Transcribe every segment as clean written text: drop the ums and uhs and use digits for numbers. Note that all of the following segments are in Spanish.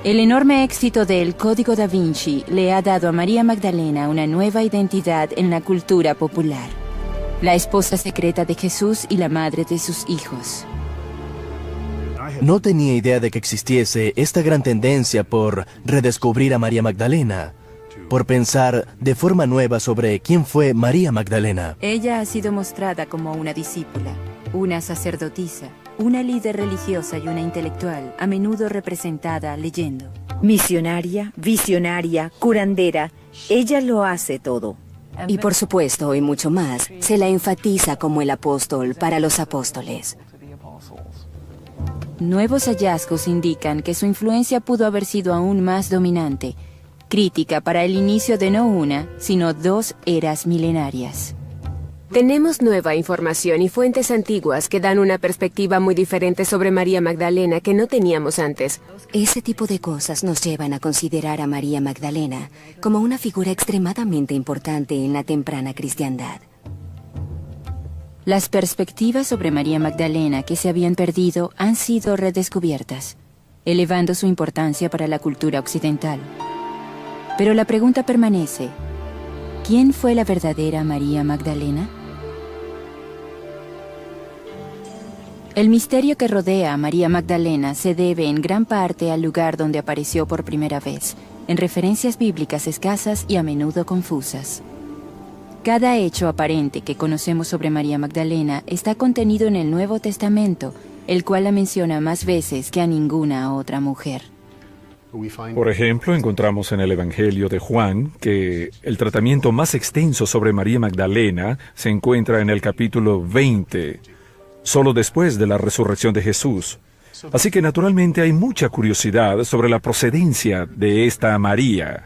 El enorme éxito del Código da Vinci le ha dado a María Magdalena una nueva identidad en la cultura popular. La esposa secreta de Jesús y la madre de sus hijos. No tenía idea de que existiese esta gran tendencia por redescubrir a María Magdalena, por pensar de forma nueva sobre quién fue María Magdalena. Ella ha sido mostrada como una discípula, una sacerdotisa, una líder religiosa y una intelectual, a menudo representada leyendo. Misionaria, visionaria, curandera, ella lo hace todo. Y por supuesto, y mucho más, se la enfatiza como el apóstol para los apóstoles. Nuevos hallazgos indican que su influencia pudo haber sido aún más dominante, crítica para el inicio de no una, sino dos eras milenarias. Tenemos nueva información y fuentes antiguas que dan una perspectiva muy diferente sobre María Magdalena que no teníamos antes. Ese tipo de cosas nos llevan a considerar a María Magdalena como una figura extremadamente importante en la temprana cristiandad. Las perspectivas sobre María Magdalena que se habían perdido han sido redescubiertas, elevando su importancia para la cultura occidental. Pero la pregunta permanece: ¿quién fue la verdadera María Magdalena? El misterio que rodea a María Magdalena se debe en gran parte al lugar donde apareció por primera vez, en referencias bíblicas escasas y a menudo confusas. Cada hecho aparente que conocemos sobre María Magdalena está contenido en el Nuevo Testamento, el cual la menciona más veces que a ninguna otra mujer. Por ejemplo, encontramos en el Evangelio de Juan que el tratamiento más extenso sobre María Magdalena se encuentra en el capítulo 20, solo después de la resurrección de Jesús. Así que naturalmente hay mucha curiosidad sobre la procedencia de esta María.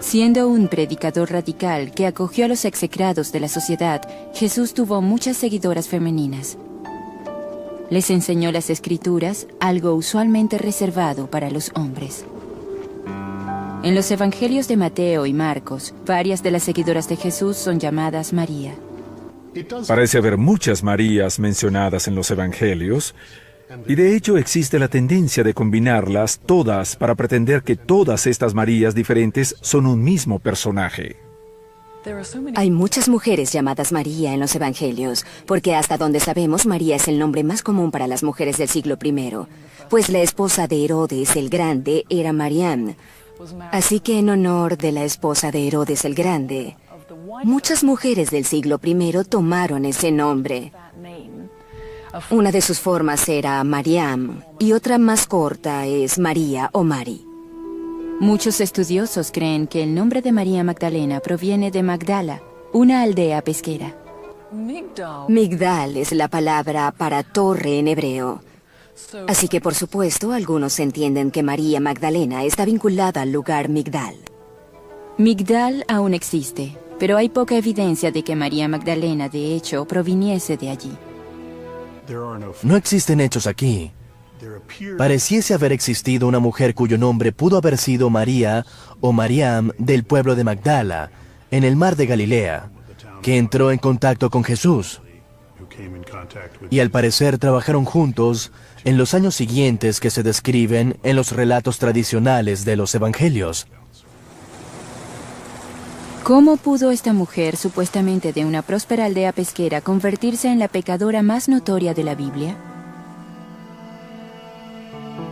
Siendo un predicador radical que acogió a los execrados de la sociedad, Jesús tuvo muchas seguidoras femeninas. Les enseñó las Escrituras, algo usualmente reservado para los hombres. En los Evangelios de Mateo y Marcos, varias de las seguidoras de Jesús son llamadas María. Parece haber muchas Marías mencionadas en los Evangelios, y de hecho existe la tendencia de combinarlas todas para pretender que todas estas Marías diferentes son un mismo personaje. Hay muchas mujeres llamadas María en los Evangelios, porque hasta donde sabemos María es el nombre más común para las mujeres del siglo I, pues la esposa de Herodes el Grande era Mariam. Así que en honor de la esposa de Herodes el Grande, muchas mujeres del siglo I tomaron ese nombre. Una de sus formas era Mariam y otra más corta es María o Mari. Muchos estudiosos creen que el nombre de María Magdalena proviene de Magdala, una aldea pesquera. Migdal es la palabra para torre en hebreo. Así que por supuesto algunos entienden que María Magdalena está vinculada al lugar Migdal. Migdal aún existe, pero hay poca evidencia de que María Magdalena de hecho proviniese de allí. No existen hechos aquí. Pareciese haber existido una mujer cuyo nombre pudo haber sido María o Mariam del pueblo de Magdala, en el mar de Galilea, que entró en contacto con Jesús. Y al parecer trabajaron juntos en los años siguientes que se describen en los relatos tradicionales de los evangelios. ¿Cómo pudo esta mujer, supuestamente de una próspera aldea pesquera, convertirse en la pecadora más notoria de la Biblia?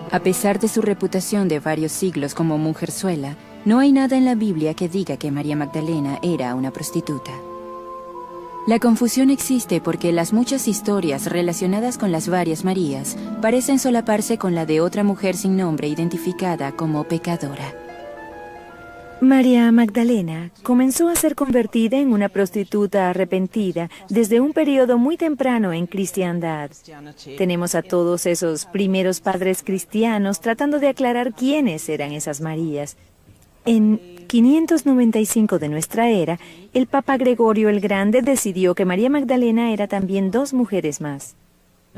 A pesar de su reputación de varios siglos como mujerzuela, no hay nada en la Biblia que diga que María Magdalena era una prostituta. La confusión existe porque las muchas historias relacionadas con las varias Marías parecen solaparse con la de otra mujer sin nombre identificada como pecadora. María Magdalena comenzó a ser convertida en una prostituta arrepentida desde un periodo muy temprano en cristiandad. Tenemos a todos esos primeros padres cristianos tratando de aclarar quiénes eran esas Marías. En 595 de nuestra era, el Papa Gregorio el Grande decidió que María Magdalena era también dos mujeres más.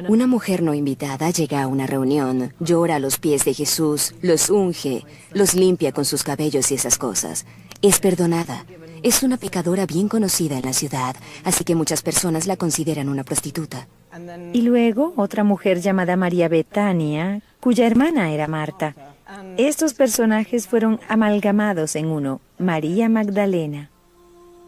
Una mujer no invitada llega a una reunión, llora a los pies de Jesús, los unge, los limpia con sus cabellos y esas cosas. Es perdonada. Es una pecadora bien conocida en la ciudad, así que muchas personas la consideran una prostituta. Y luego otra mujer llamada María Betania, cuya hermana era Marta. Estos personajes fueron amalgamados en uno, María Magdalena.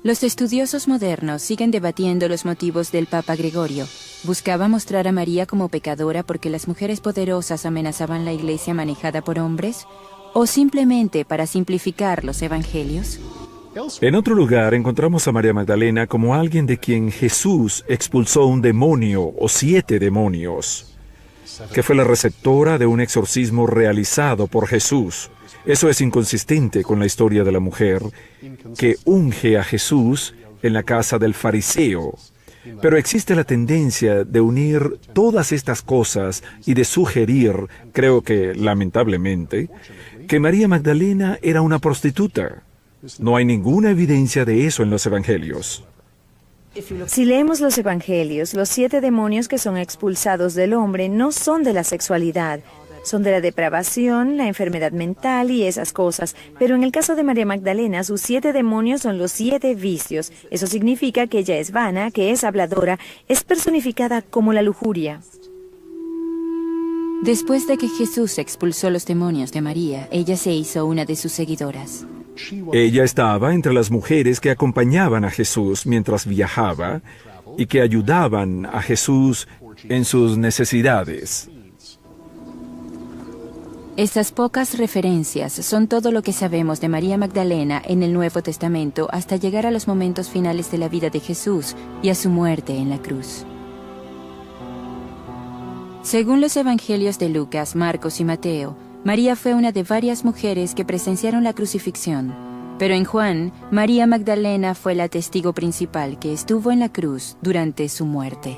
Los estudiosos modernos siguen debatiendo los motivos del Papa Gregorio. ¿Buscaba mostrar a María como pecadora porque las mujeres poderosas amenazaban la iglesia manejada por hombres? ¿O simplemente para simplificar los evangelios? En otro lugar encontramos a María Magdalena como alguien de quien Jesús expulsó un demonio o 7 demonios, que fue la receptora de un exorcismo realizado por Jesús. Eso es inconsistente con la historia de la mujer que unge a Jesús en la casa del fariseo. Pero existe la tendencia de unir todas estas cosas y de sugerir, creo que lamentablemente, que María Magdalena era una prostituta. No hay ninguna evidencia de eso en los evangelios. Si leemos los evangelios, los 7 demonios que son expulsados del hombre no son de la sexualidad, son de la depravación, la enfermedad mental y esas cosas. Pero en el caso de María Magdalena, sus 7 demonios son los 7 vicios. Eso significa que ella es vana, que es habladora, es personificada como la lujuria. Después de que Jesús expulsó los demonios de María, ella se hizo una de sus seguidoras. Ella estaba entre las mujeres que acompañaban a Jesús mientras viajaba y que ayudaban a Jesús en sus necesidades. Estas pocas referencias son todo lo que sabemos de María Magdalena en el Nuevo Testamento hasta llegar a los momentos finales de la vida de Jesús y a su muerte en la cruz. Según los evangelios de Lucas, Marcos y Mateo, María fue una de varias mujeres que presenciaron la crucifixión, pero en Juan, María Magdalena fue la testigo principal que estuvo en la cruz durante su muerte.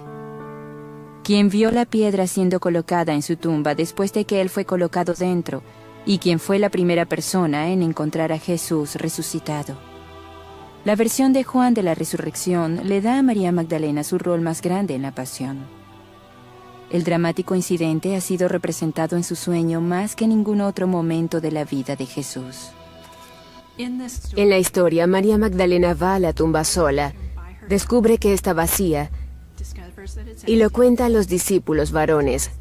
Quien vio la piedra siendo colocada en su tumba después de que él fue colocado dentro, y quien fue la primera persona en encontrar a Jesús resucitado. La versión de Juan de la resurrección le da a María Magdalena su rol más grande en la pasión. El dramático incidente ha sido representado en su sueño más que en ningún otro momento de la vida de Jesús. En la historia, María Magdalena va a la tumba sola, descubre que está vacía, y lo cuenta a los discípulos varones.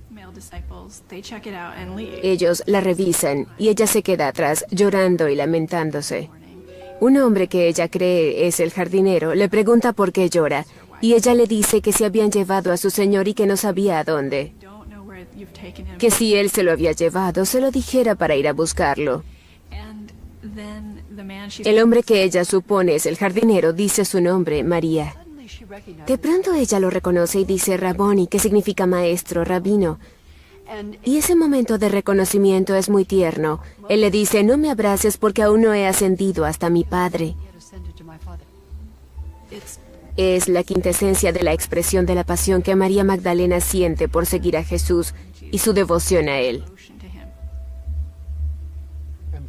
Ellos la revisan y ella se queda atrás, llorando y lamentándose. Un hombre que ella cree es el jardinero le pregunta por qué llora, y ella le dice que se habían llevado a su señor y que no sabía a dónde. Que si él se lo había llevado, se lo dijera para ir a buscarlo. El hombre que ella supone es el jardinero dice su nombre, María. De pronto ella lo reconoce y dice Raboni, que significa maestro, rabino. Y ese momento de reconocimiento es muy tierno. Él le dice, no me abraces porque aún no he ascendido hasta mi Padre. Es la quintesencia de la expresión de la pasión que María Magdalena siente por seguir a Jesús y su devoción a Él.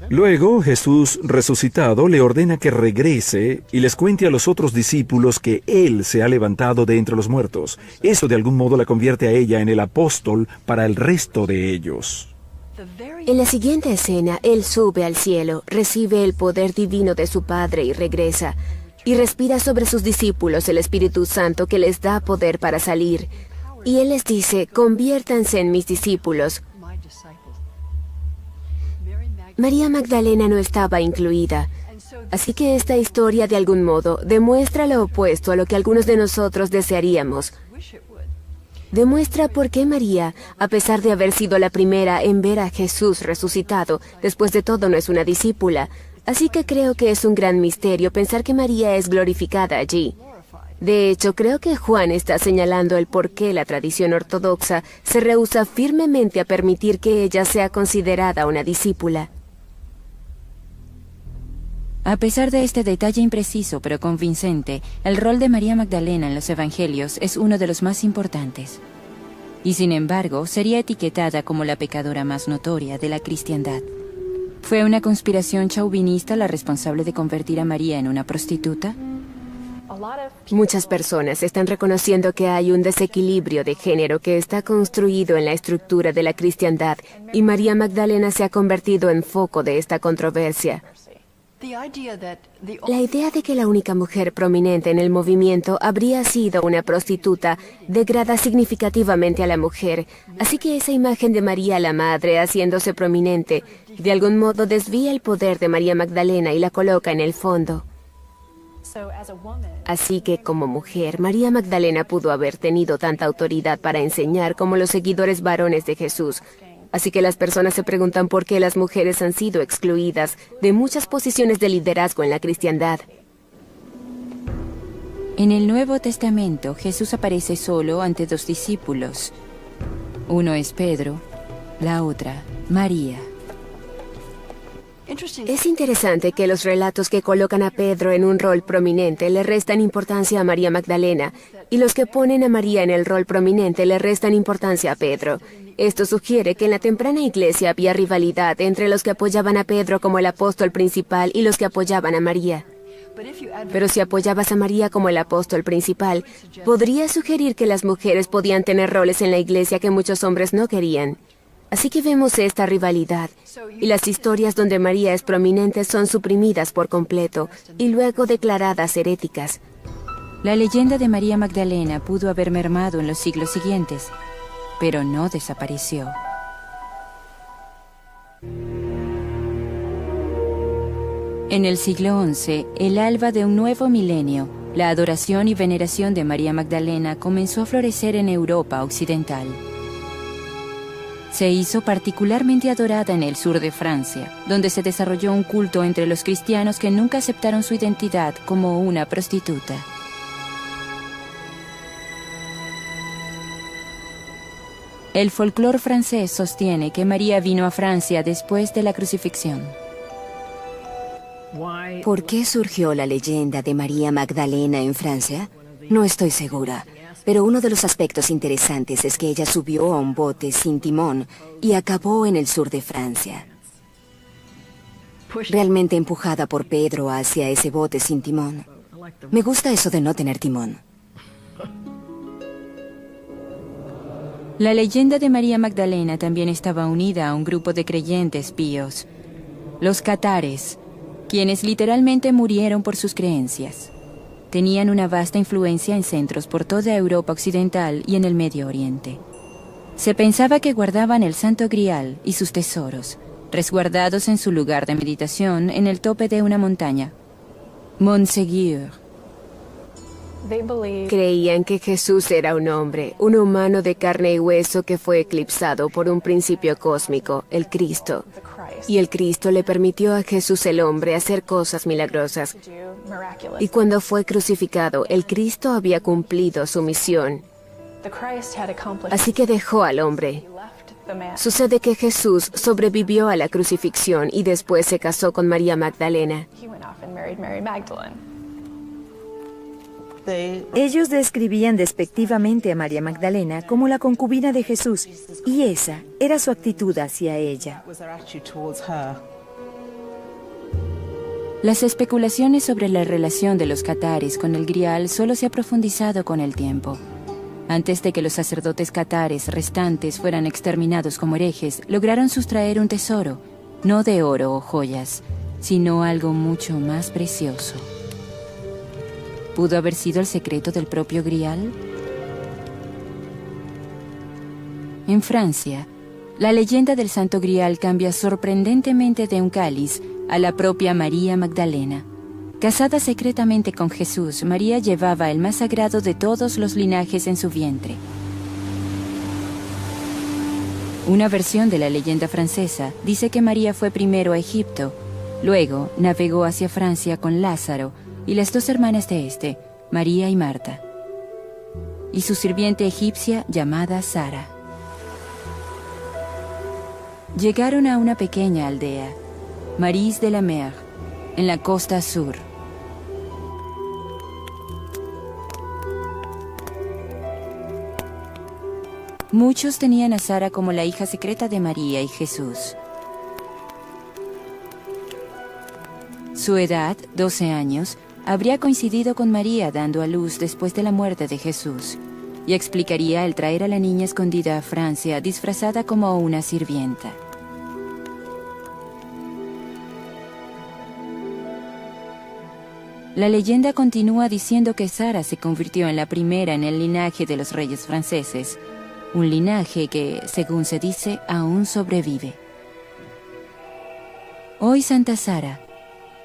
Luego, Jesús resucitado le ordena que regrese y les cuente a los otros discípulos que Él se ha levantado de entre los muertos. Eso de algún modo la convierte a ella en el apóstol para el resto de ellos. En la siguiente escena, Él sube al cielo, recibe el poder divino de su Padre y regresa, y respira sobre sus discípulos el Espíritu Santo que les da poder para salir. Y Él les dice, conviértanse en mis discípulos. María Magdalena no estaba incluida, así que esta historia de algún modo demuestra lo opuesto a lo que algunos de nosotros desearíamos. Demuestra por qué María, a pesar de haber sido la primera en ver a Jesús resucitado, después de todo no es una discípula. Así que creo que es un gran misterio pensar que María es glorificada allí. De hecho, creo que Juan está señalando el por qué la tradición ortodoxa se rehúsa firmemente a permitir que ella sea considerada una discípula. A pesar de este detalle impreciso pero convincente, el rol de María Magdalena en los evangelios es uno de los más importantes. Y sin embargo, sería etiquetada como la pecadora más notoria de la cristiandad. ¿Fue una conspiración chauvinista la responsable de convertir a María en una prostituta? Muchas personas están reconociendo que hay un desequilibrio de género que está construido en la estructura de la cristiandad, y María Magdalena se ha convertido en foco de esta controversia. La idea de que la única mujer prominente en el movimiento habría sido una prostituta degrada significativamente a la mujer, así que esa imagen de María la Madre haciéndose prominente de algún modo desvía el poder de María Magdalena y la coloca en el fondo. Así que como mujer, María Magdalena pudo haber tenido tanta autoridad para enseñar como los seguidores varones de Jesús. Así que las personas se preguntan por qué las mujeres han sido excluidas de muchas posiciones de liderazgo en la cristiandad. En el Nuevo Testamento, Jesús aparece solo ante dos discípulos. Uno es Pedro, la otra, María. Es interesante que los relatos que colocan a Pedro en un rol prominente le restan importancia a María Magdalena, y los que ponen a María en el rol prominente le restan importancia a Pedro. Esto sugiere que en la temprana iglesia había rivalidad entre los que apoyaban a Pedro como el apóstol principal y los que apoyaban a María. Pero si apoyabas a María como el apóstol principal, podría sugerir que las mujeres podían tener roles en la iglesia que muchos hombres no querían. Así que vemos esta rivalidad, y las historias donde María es prominente son suprimidas por completo y luego declaradas heréticas. La leyenda de María Magdalena pudo haber mermado en los siglos siguientes, pero no desapareció. En el siglo XI, el alba de un nuevo milenio, la adoración y veneración de María Magdalena comenzó a florecer en Europa occidental. Se hizo particularmente adorada en el sur de Francia, donde se desarrolló un culto entre los cristianos que nunca aceptaron su identidad como una prostituta. El folclore francés sostiene que María vino a Francia después de la crucifixión. ¿Por qué surgió la leyenda de María Magdalena en Francia? No estoy segura. Pero uno de los aspectos interesantes es que ella subió a un bote sin timón y acabó en el sur de Francia. Realmente empujada por Pedro hacia ese bote sin timón. Me gusta eso de no tener timón. La leyenda de María Magdalena también estaba unida a un grupo de creyentes píos, los catares, quienes literalmente murieron por sus creencias. Tenían una vasta influencia en centros por toda Europa occidental y en el Medio Oriente. Se pensaba que guardaban el Santo Grial y sus tesoros, resguardados en su lugar de meditación en el tope de una montaña, Montségur. Creían que Jesús era un hombre, un humano de carne y hueso que fue eclipsado por un principio cósmico, el Cristo. Y el Cristo le permitió a Jesús el hombre hacer cosas milagrosas. Y cuando fue crucificado, el Cristo había cumplido su misión. Así que dejó al hombre. Sucede que Jesús sobrevivió a la crucifixión y después se casó con María Magdalena. Ellos describían despectivamente a María Magdalena como la concubina de Jesús, y esa era su actitud hacia ella. Las especulaciones sobre la relación de los catares con el Grial solo se ha profundizado con el tiempo. Antes de que los sacerdotes catares restantes fueran exterminados como herejes, lograron sustraer un tesoro, no de oro o joyas, sino algo mucho más precioso. ¿Pudo haber sido el secreto del propio Grial? En Francia, la leyenda del Santo Grial cambia sorprendentemente de un cáliz a la propia María Magdalena. Casada secretamente con Jesús, María llevaba el más sagrado de todos los linajes en su vientre. Una versión de la leyenda francesa dice que María fue primero a Egipto, luego navegó hacia Francia con Lázaro y las dos hermanas de este, María y Marta, y su sirviente egipcia llamada Sara. Llegaron a una pequeña aldea, Maris de la Mer, en la costa sur. Muchos tenían a Sara como la hija secreta de María y Jesús. Su edad, 12 años, habría coincidido con María dando a luz después de la muerte de Jesús, y explicaría el traer a la niña escondida a Francia disfrazada como una sirvienta. La leyenda continúa diciendo que Sara se convirtió en la primera en el linaje de los reyes franceses, un linaje que, según se dice, aún sobrevive. Hoy Santa Sara,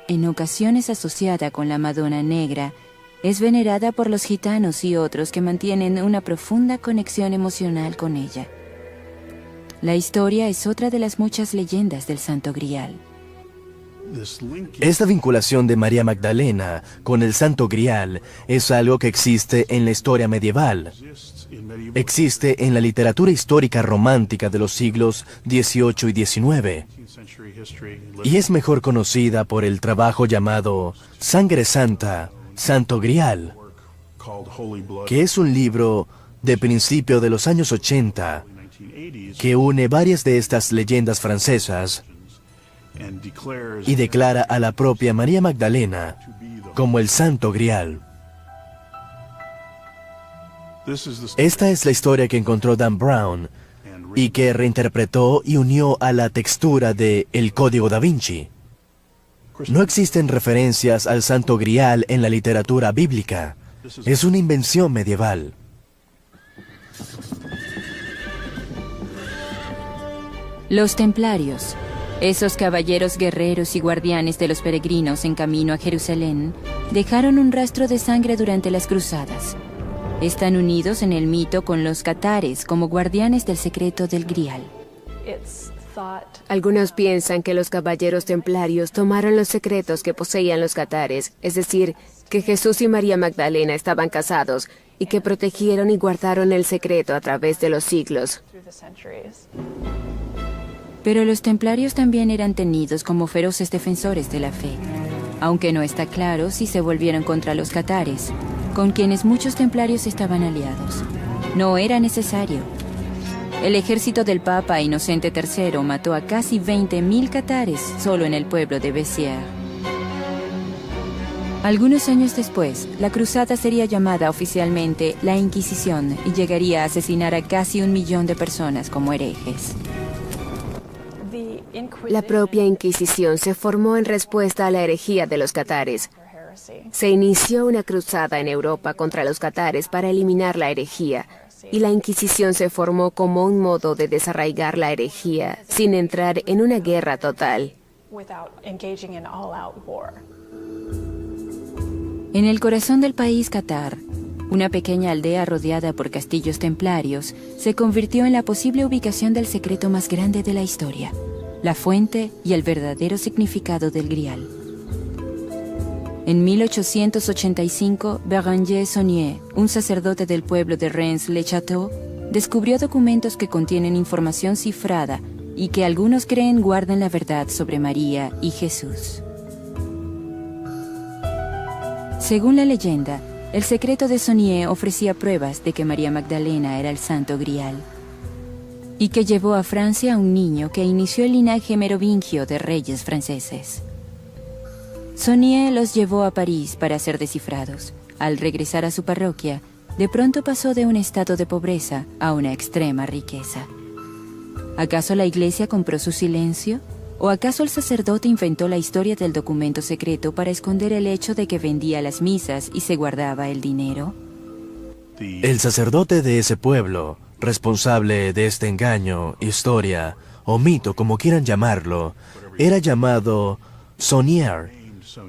en ocasiones asociada con la Madonna Negra, es venerada por los gitanos y otros que mantienen una profunda conexión emocional con ella. La historia es otra de las muchas leyendas del Santo Grial. Esta vinculación de María Magdalena con el Santo Grial es algo que existe en la historia medieval. Existe en la literatura histórica romántica de los siglos XVIII y XIX. Y es mejor conocida por el trabajo llamado Sangre Santa, Santo Grial, que es un libro de principio de los años 80 que une varias de estas leyendas francesas y declara a la propia María Magdalena como el Santo Grial. Esta es la historia que encontró Dan Brown y que reinterpretó y unió a la textura de El Código da Vinci. No existen referencias al Santo Grial en la literatura bíblica. Es una invención medieval. Los templarios, esos caballeros guerreros y guardianes de los peregrinos en camino a Jerusalén, dejaron un rastro de sangre durante las cruzadas. Están unidos en el mito con los catares como guardianes del secreto del Grial. Algunos piensan que los caballeros templarios tomaron los secretos que poseían los catares, es decir, que Jesús y María Magdalena estaban casados y que protegieron y guardaron el secreto a través de los siglos. Pero los templarios también eran tenidos como feroces defensores de la fe, aunque no está claro si se volvieron contra los catares, con quienes muchos templarios estaban aliados. No era necesario. El ejército del Papa Inocente III mató a casi 20.000 catares solo en el pueblo de Béziers. Algunos años después, la cruzada sería llamada oficialmente la Inquisición y llegaría a asesinar a casi 1 millón de personas como herejes. La propia Inquisición se formó en respuesta a la herejía de los catares. Se inició una cruzada en Europa contra los catares para eliminar la herejía, y la Inquisición se formó como un modo de desarraigar la herejía sin entrar en una guerra total. En el corazón del país Catar, una pequeña aldea rodeada por castillos templarios se convirtió en la posible ubicación del secreto más grande de la historia, la fuente y el verdadero significado del Grial. En 1885, Béranger Saunier, un sacerdote del pueblo de Reims-le-Château, descubrió documentos que contienen información cifrada y que algunos creen guardan la verdad sobre María y Jesús. Según la leyenda, el secreto de Saunier ofrecía pruebas de que María Magdalena era el Santo Grial y que llevó a Francia a un niño que inició el linaje merovingio de reyes franceses. Saunier los llevó a París para ser descifrados. Al regresar a su parroquia, de pronto pasó de un estado de pobreza a una extrema riqueza. ¿Acaso la iglesia compró su silencio? ¿O acaso el sacerdote inventó la historia del documento secreto para esconder el hecho de que vendía las misas y se guardaba el dinero? El sacerdote de ese pueblo, responsable de este engaño, historia o mito, como quieran llamarlo, era llamado Saunier.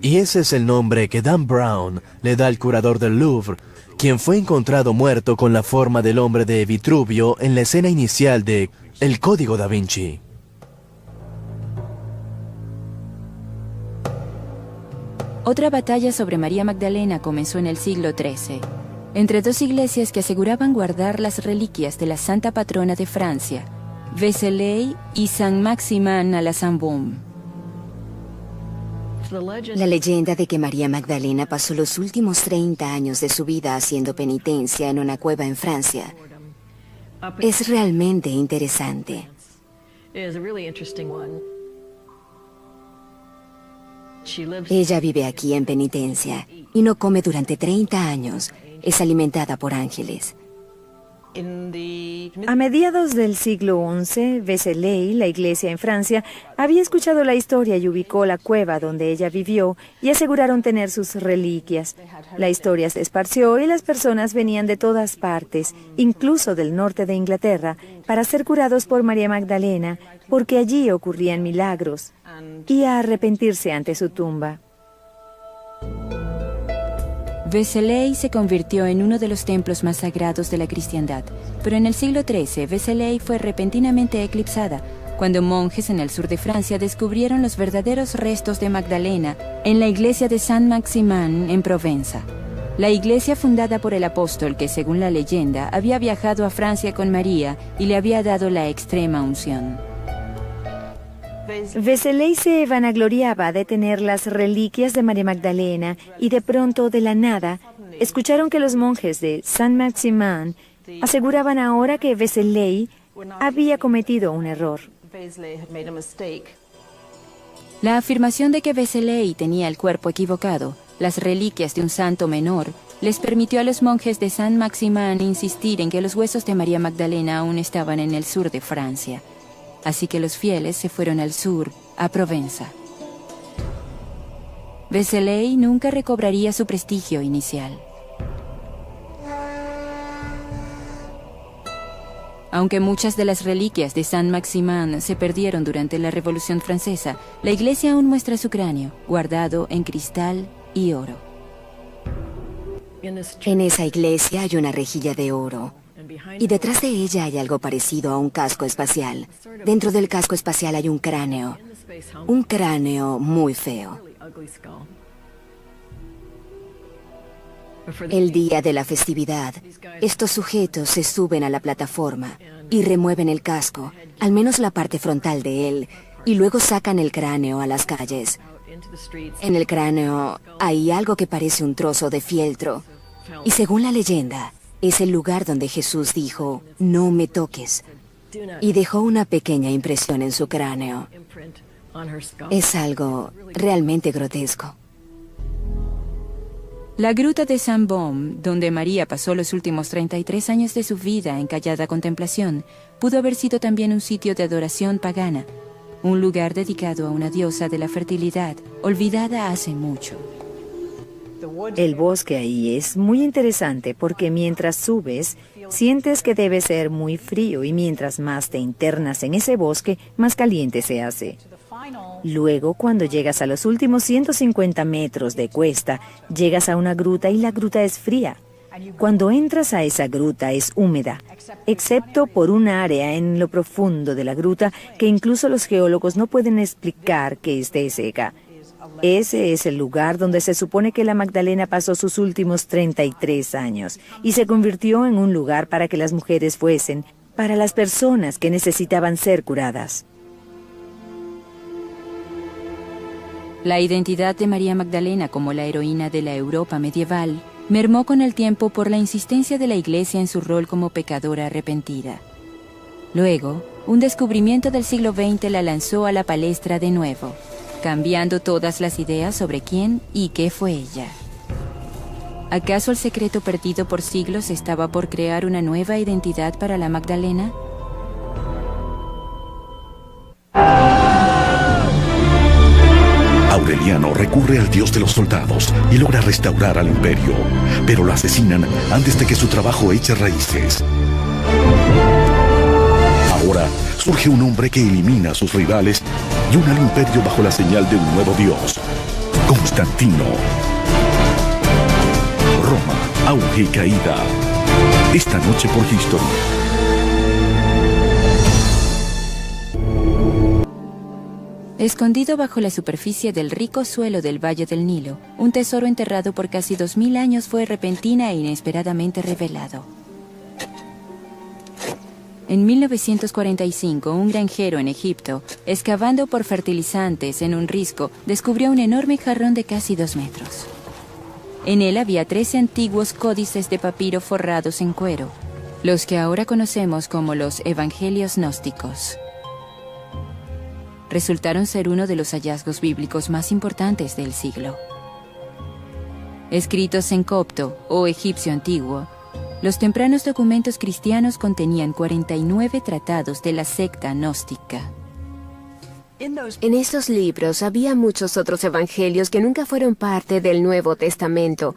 Y ese es el nombre que Dan Brown le da al curador del Louvre, quien fue encontrado muerto con la forma del hombre de Vitruvio en la escena inicial de El Código da Vinci. Otra batalla sobre María Magdalena comenzó en el siglo XIII, entre dos iglesias que aseguraban guardar las reliquias de la santa patrona de Francia, Vézelay y Saint-Maximin-à-la-Sainte-Baume. La leyenda de que María Magdalena pasó los últimos 30 años de su vida haciendo penitencia en una cueva en Francia es realmente interesante. Ella vive aquí en penitencia y no come durante 30 años. Es alimentada por ángeles. A mediados del siglo XI, Vézelay, la iglesia en Francia, había escuchado la historia y ubicó la cueva donde ella vivió y aseguraron tener sus reliquias. La historia se esparció y las personas venían de todas partes, incluso del norte de Inglaterra, para ser curados por María Magdalena, porque allí ocurrían milagros, y a arrepentirse ante su tumba. Vézelay se convirtió en uno de los templos más sagrados de la cristiandad, pero en el siglo XIII Vézelay fue repentinamente eclipsada, cuando monjes en el sur de Francia descubrieron los verdaderos restos de Magdalena en la iglesia de Saint-Maximin en Provenza. La iglesia fundada por el apóstol que, según la leyenda, había viajado a Francia con María y le había dado la extrema unción. Vézelay se vanagloriaba de tener las reliquias de María Magdalena y de pronto, de la nada, escucharon que los monjes de Saint-Maximin aseguraban ahora que Vézelay había cometido un error. La afirmación de que Vézelay tenía el cuerpo equivocado, las reliquias de un santo menor, les permitió a los monjes de Saint-Maximin insistir en que los huesos de María Magdalena aún estaban en el sur de Francia. Así que los fieles se fueron al sur, a Provenza. Vézelay nunca recobraría su prestigio inicial. Aunque muchas de las reliquias de Saint-Maximin se perdieron durante la Revolución Francesa, la iglesia aún muestra su cráneo, guardado en cristal y oro. En esa iglesia hay una rejilla de oro. Y detrás de ella hay algo parecido a un casco espacial. Dentro del casco espacial hay un cráneo muy feo. El día de la festividad, estos sujetos se suben a la plataforma y remueven el casco, al menos la parte frontal de él, y luego sacan el cráneo a las calles. En el cráneo hay algo que parece un trozo de fieltro, y según la leyenda, es el lugar donde Jesús dijo, "No me toques", y dejó una pequeña impresión en su cráneo. Es algo realmente grotesco. La gruta de Saint-Baume, donde María pasó los últimos 33 años de su vida en callada contemplación, pudo haber sido también un sitio de adoración pagana, un lugar dedicado a una diosa de la fertilidad, olvidada hace mucho. El bosque ahí es muy interesante porque mientras subes, sientes que debe ser muy frío y mientras más te internas en ese bosque, más caliente se hace. Luego, cuando llegas a los últimos 150 metros de cuesta, llegas a una gruta y la gruta es fría. Cuando entras a esa gruta es húmeda, excepto por un área en lo profundo de la gruta que incluso los geólogos no pueden explicar que esté seca. Ese es el lugar donde se supone que la Magdalena pasó sus últimos 33 años y se convirtió en un lugar para que las mujeres fuesen, para las personas que necesitaban ser curadas. La identidad de María Magdalena como la heroína de la Europa medieval mermó con el tiempo por la insistencia de la Iglesia en su rol como pecadora arrepentida. Luego, un descubrimiento del siglo XX la lanzó a la palestra de nuevo, cambiando todas las ideas sobre quién y qué fue ella. ¿Acaso el secreto perdido por siglos estaba por crear una nueva identidad para la Magdalena? Aureliano recurre al dios de los soldados y logra restaurar al imperio, pero lo asesinan antes de que su trabajo eche raíces. Ahora surge un hombre que elimina a sus rivales y une al imperio bajo la señal de un nuevo dios, Constantino. Roma, auge y caída. Esta noche por History. Escondido bajo la superficie del rico suelo del Valle del Nilo, un tesoro enterrado por casi 2000 años fue repentina e inesperadamente revelado. En 1945, un granjero en Egipto, excavando por fertilizantes en un risco, descubrió un enorme jarrón de casi 2 metros. En él había 13 antiguos códices de papiro forrados en cuero, los que ahora conocemos como los Evangelios Gnósticos. Resultaron ser uno de los hallazgos bíblicos más importantes del siglo. Escritos en copto o egipcio antiguo, Los tempranos documentos cristianos contenían 49 tratados de la secta gnóstica. En esos libros había muchos otros evangelios que nunca fueron parte del Nuevo Testamento,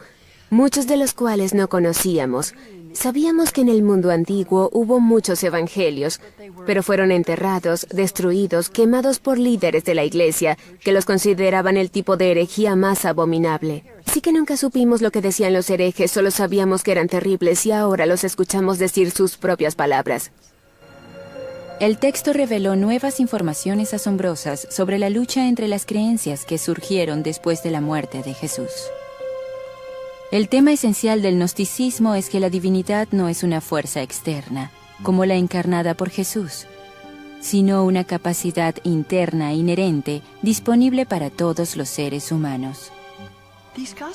muchos de los cuales no conocíamos. Sabíamos que en el mundo antiguo hubo muchos evangelios, pero fueron enterrados, destruidos, quemados por líderes de la Iglesia, que los consideraban el tipo de herejía más abominable. Así que nunca supimos lo que decían los herejes, solo sabíamos que eran terribles y ahora los escuchamos decir sus propias palabras. El texto reveló nuevas informaciones asombrosas sobre la lucha entre las creencias que surgieron después de la muerte de Jesús. El tema esencial del gnosticismo es que la divinidad no es una fuerza externa, como la encarnada por Jesús, sino una capacidad interna inherente disponible para todos los seres humanos.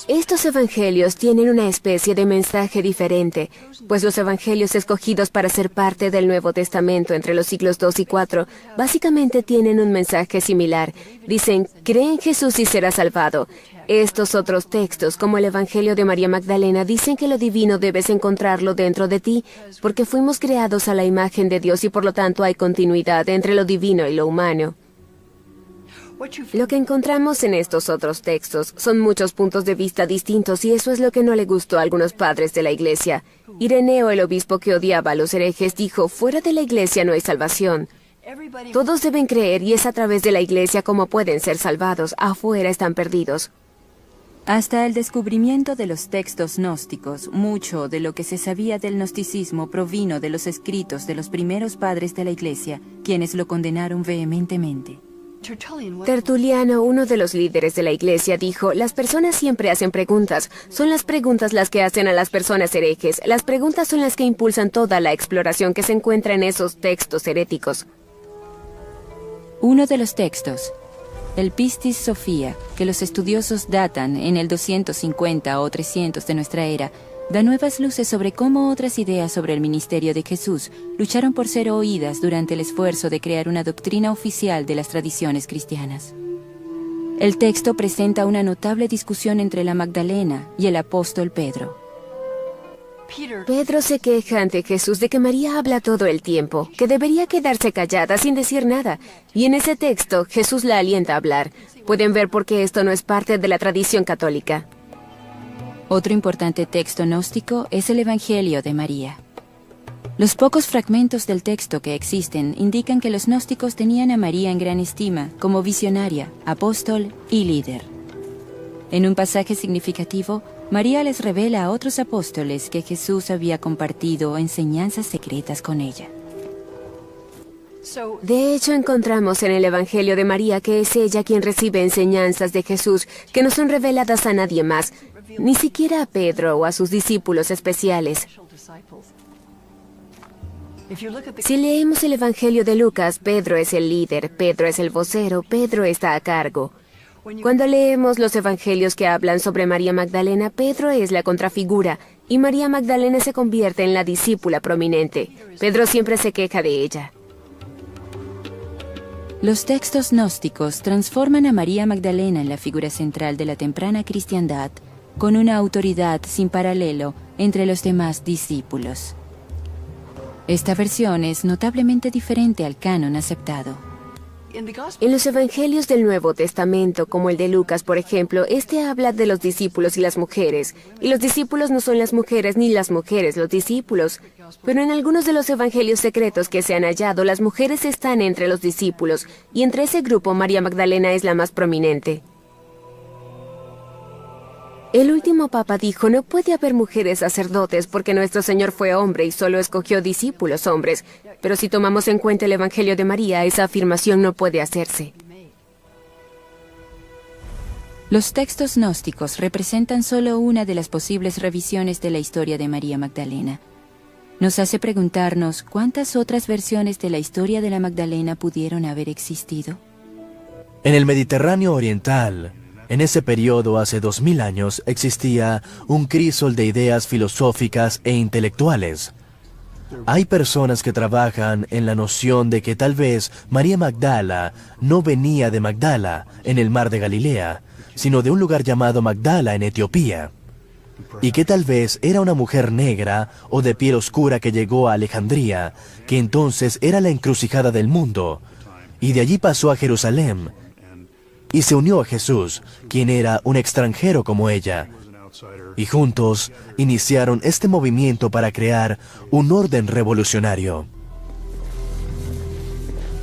Estos evangelios tienen una especie de mensaje diferente, pues los evangelios escogidos para ser parte del Nuevo Testamento entre los siglos II y IV básicamente tienen un mensaje similar. Dicen, cree en Jesús y serás salvado. Estos otros textos, como el Evangelio de María Magdalena, dicen que lo divino debes encontrarlo dentro de ti, porque fuimos creados a la imagen de Dios y por lo tanto hay continuidad entre lo divino y lo humano. Lo que encontramos en estos otros textos son muchos puntos de vista distintos y eso es lo que no le gustó a algunos padres de la Iglesia. Ireneo, el obispo que odiaba a los herejes, dijo, fuera de la Iglesia no hay salvación. Todos deben creer y es a través de la Iglesia como pueden ser salvados, afuera están perdidos. Hasta el descubrimiento de los textos gnósticos, mucho de lo que se sabía del gnosticismo provino de los escritos de los primeros padres de la Iglesia, quienes lo condenaron vehementemente. Tertuliano, uno de los líderes de la Iglesia, dijo, las personas siempre hacen preguntas. Son las preguntas las que hacen a las personas herejes. Las preguntas son las que impulsan toda la exploración que se encuentra en esos textos heréticos. Uno de los textos, el Pistis Sophia, que los estudiosos datan en el 250 o 300 de nuestra era, da nuevas luces sobre cómo otras ideas sobre el ministerio de Jesús lucharon por ser oídas durante el esfuerzo de crear una doctrina oficial de las tradiciones cristianas. El texto presenta una notable discusión entre la Magdalena y el apóstol Pedro. Pedro se queja ante Jesús de que María habla todo el tiempo, que debería quedarse callada sin decir nada. Y en ese texto Jesús la alienta a hablar. Pueden ver por qué esto no es parte de la tradición católica. Otro importante texto gnóstico es el Evangelio de María. Los pocos fragmentos del texto que existen indican que los gnósticos tenían a María en gran estima como visionaria, apóstol y líder. En un pasaje significativo, María les revela a otros apóstoles que Jesús había compartido enseñanzas secretas con ella. De hecho, encontramos en el Evangelio de María que es ella quien recibe enseñanzas de Jesús que no son reveladas a nadie más, ni siquiera a Pedro o a sus discípulos especiales. Si leemos el Evangelio de Lucas, Pedro es el líder, Pedro es el vocero, Pedro está a cargo. Cuando leemos los evangelios que hablan sobre María Magdalena, Pedro es la contrafigura y María Magdalena se convierte en la discípula prominente. Pedro siempre se queja de ella. Los textos gnósticos transforman a María Magdalena en la figura central de la temprana cristiandad, con una autoridad sin paralelo entre los demás discípulos. Esta versión es notablemente diferente al canon aceptado. En los evangelios del Nuevo Testamento, como el de Lucas, por ejemplo, este habla de los discípulos y las mujeres. Y los discípulos no son las mujeres ni las mujeres los discípulos. Pero en algunos de los evangelios secretos que se han hallado, las mujeres están entre los discípulos. Y entre ese grupo, María Magdalena es la más prominente. El último papa dijo, no puede haber mujeres sacerdotes porque nuestro Señor fue hombre y solo escogió discípulos hombres. Pero si tomamos en cuenta el Evangelio de María, esa afirmación no puede hacerse. Los textos gnósticos representan solo una de las posibles revisiones de la historia de María Magdalena. Nos hace preguntarnos cuántas otras versiones de la historia de la Magdalena pudieron haber existido. En el Mediterráneo oriental, en ese periodo hace 2000 años, existía un crisol de ideas filosóficas e intelectuales. Hay personas que trabajan en la noción de que tal vez María Magdala no venía de Magdala, en el mar de Galilea, sino de un lugar llamado Magdala en Etiopía. y que tal vez era una mujer negra o de piel oscura que llegó a Alejandría, que entonces era la encrucijada del mundo, y de allí pasó a Jerusalén, y se unió a Jesús, quien era un extranjero como ella, y juntos iniciaron este movimiento para crear un orden revolucionario.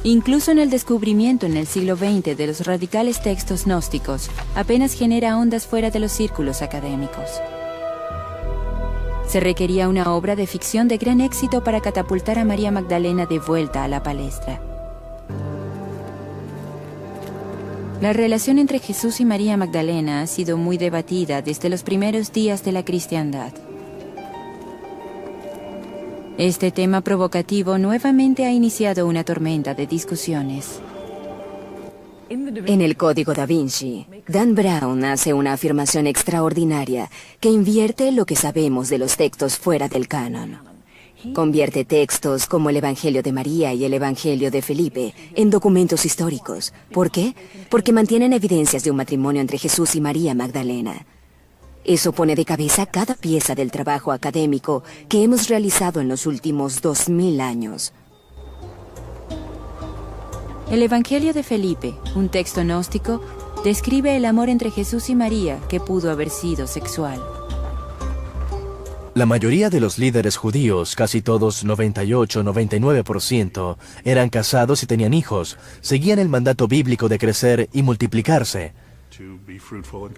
Incluso en el descubrimiento en el siglo XX de los radicales textos gnósticos, apenas genera ondas fuera de los círculos académicos. Se requería una obra de ficción de gran éxito para catapultar a María Magdalena de vuelta a la palestra. La relación entre Jesús y María Magdalena ha sido muy debatida desde los primeros días de la cristiandad. Este tema provocativo nuevamente ha iniciado una tormenta de discusiones. En el Código da Vinci, Dan Brown hace una afirmación extraordinaria que invierte lo que sabemos de los textos fuera del canon. Convierte textos como el Evangelio de María y el Evangelio de Felipe en documentos históricos. ¿Por qué? Porque mantienen evidencias de un matrimonio entre Jesús y María Magdalena. Eso pone de cabeza cada pieza del trabajo académico que hemos realizado en los últimos 2000 años. El Evangelio de Felipe, un texto gnóstico, describe el amor entre Jesús y María que pudo haber sido sexual. La mayoría de los líderes judíos, casi todos 98-99%, eran casados y tenían hijos, seguían el mandato bíblico de crecer y multiplicarse.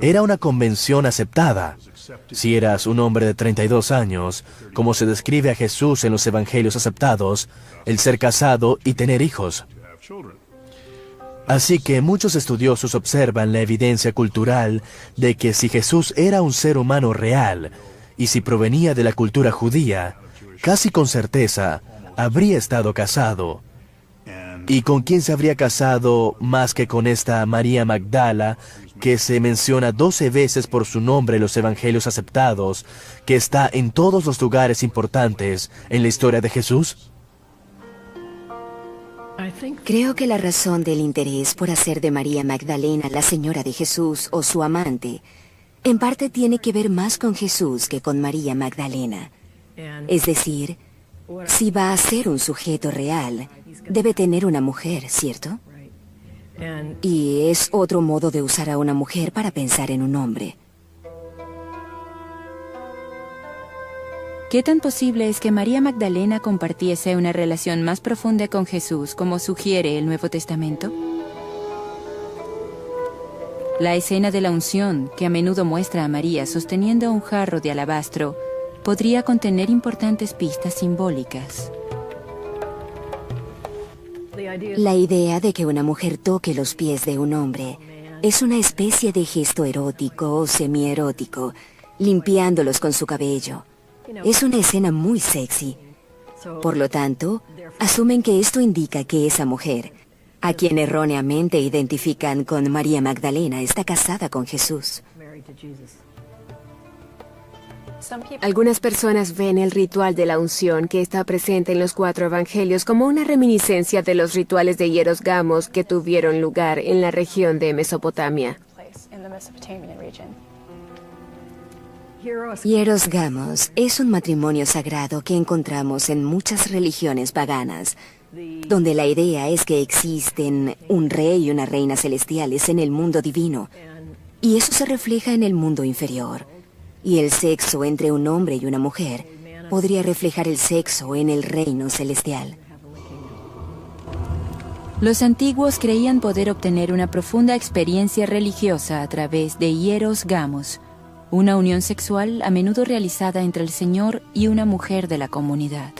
Era una convención aceptada. Si eras un hombre de 32 años, como se describe a Jesús en los evangelios aceptados, el ser casado y tener hijos. Así que muchos estudiosos observan la evidencia cultural de que si Jesús era un ser humano real, y si provenía de la cultura judía, casi con certeza habría estado casado. ¿Y con quién se habría casado más que con esta María Magdala, que se menciona 12 veces por su nombre en los evangelios aceptados, que está en todos los lugares importantes en la historia de Jesús? Creo que la razón del interés por hacer de María Magdalena la señora de Jesús o su amante, en parte tiene que ver más con Jesús que con María Magdalena. Es decir, si va a ser un sujeto real, debe tener una mujer, ¿cierto? Y es otro modo de usar a una mujer para pensar en un hombre. ¿Qué tan posible es que María Magdalena compartiese una relación más profunda con Jesús, como sugiere el Nuevo Testamento? La escena de la unción, que a menudo muestra a María sosteniendo un jarro de alabastro, podría contener importantes pistas simbólicas. La idea de que una mujer toque los pies de un hombre es una especie de gesto erótico o semierótico, limpiándolos con su cabello. Es una escena muy sexy. Por lo tanto, asumen que esto indica que esa mujer, a quien erróneamente identifican con María Magdalena, está casada con Jesús. Algunas personas ven el ritual de la unción que está presente en los 4 evangelios como una reminiscencia de los rituales de hieros gamos que tuvieron lugar en la región de Mesopotamia. Hieros gamos es un matrimonio sagrado que encontramos en muchas religiones paganas, donde la idea es que existen un rey y una reina celestiales en el mundo divino, y eso se refleja en el mundo inferior. Y el sexo entre un hombre y una mujer podría reflejar el sexo en el reino celestial. Los antiguos creían poder obtener una profunda experiencia religiosa a través de hieros gamos, una unión sexual a menudo realizada entre el Señor y una mujer de la comunidad.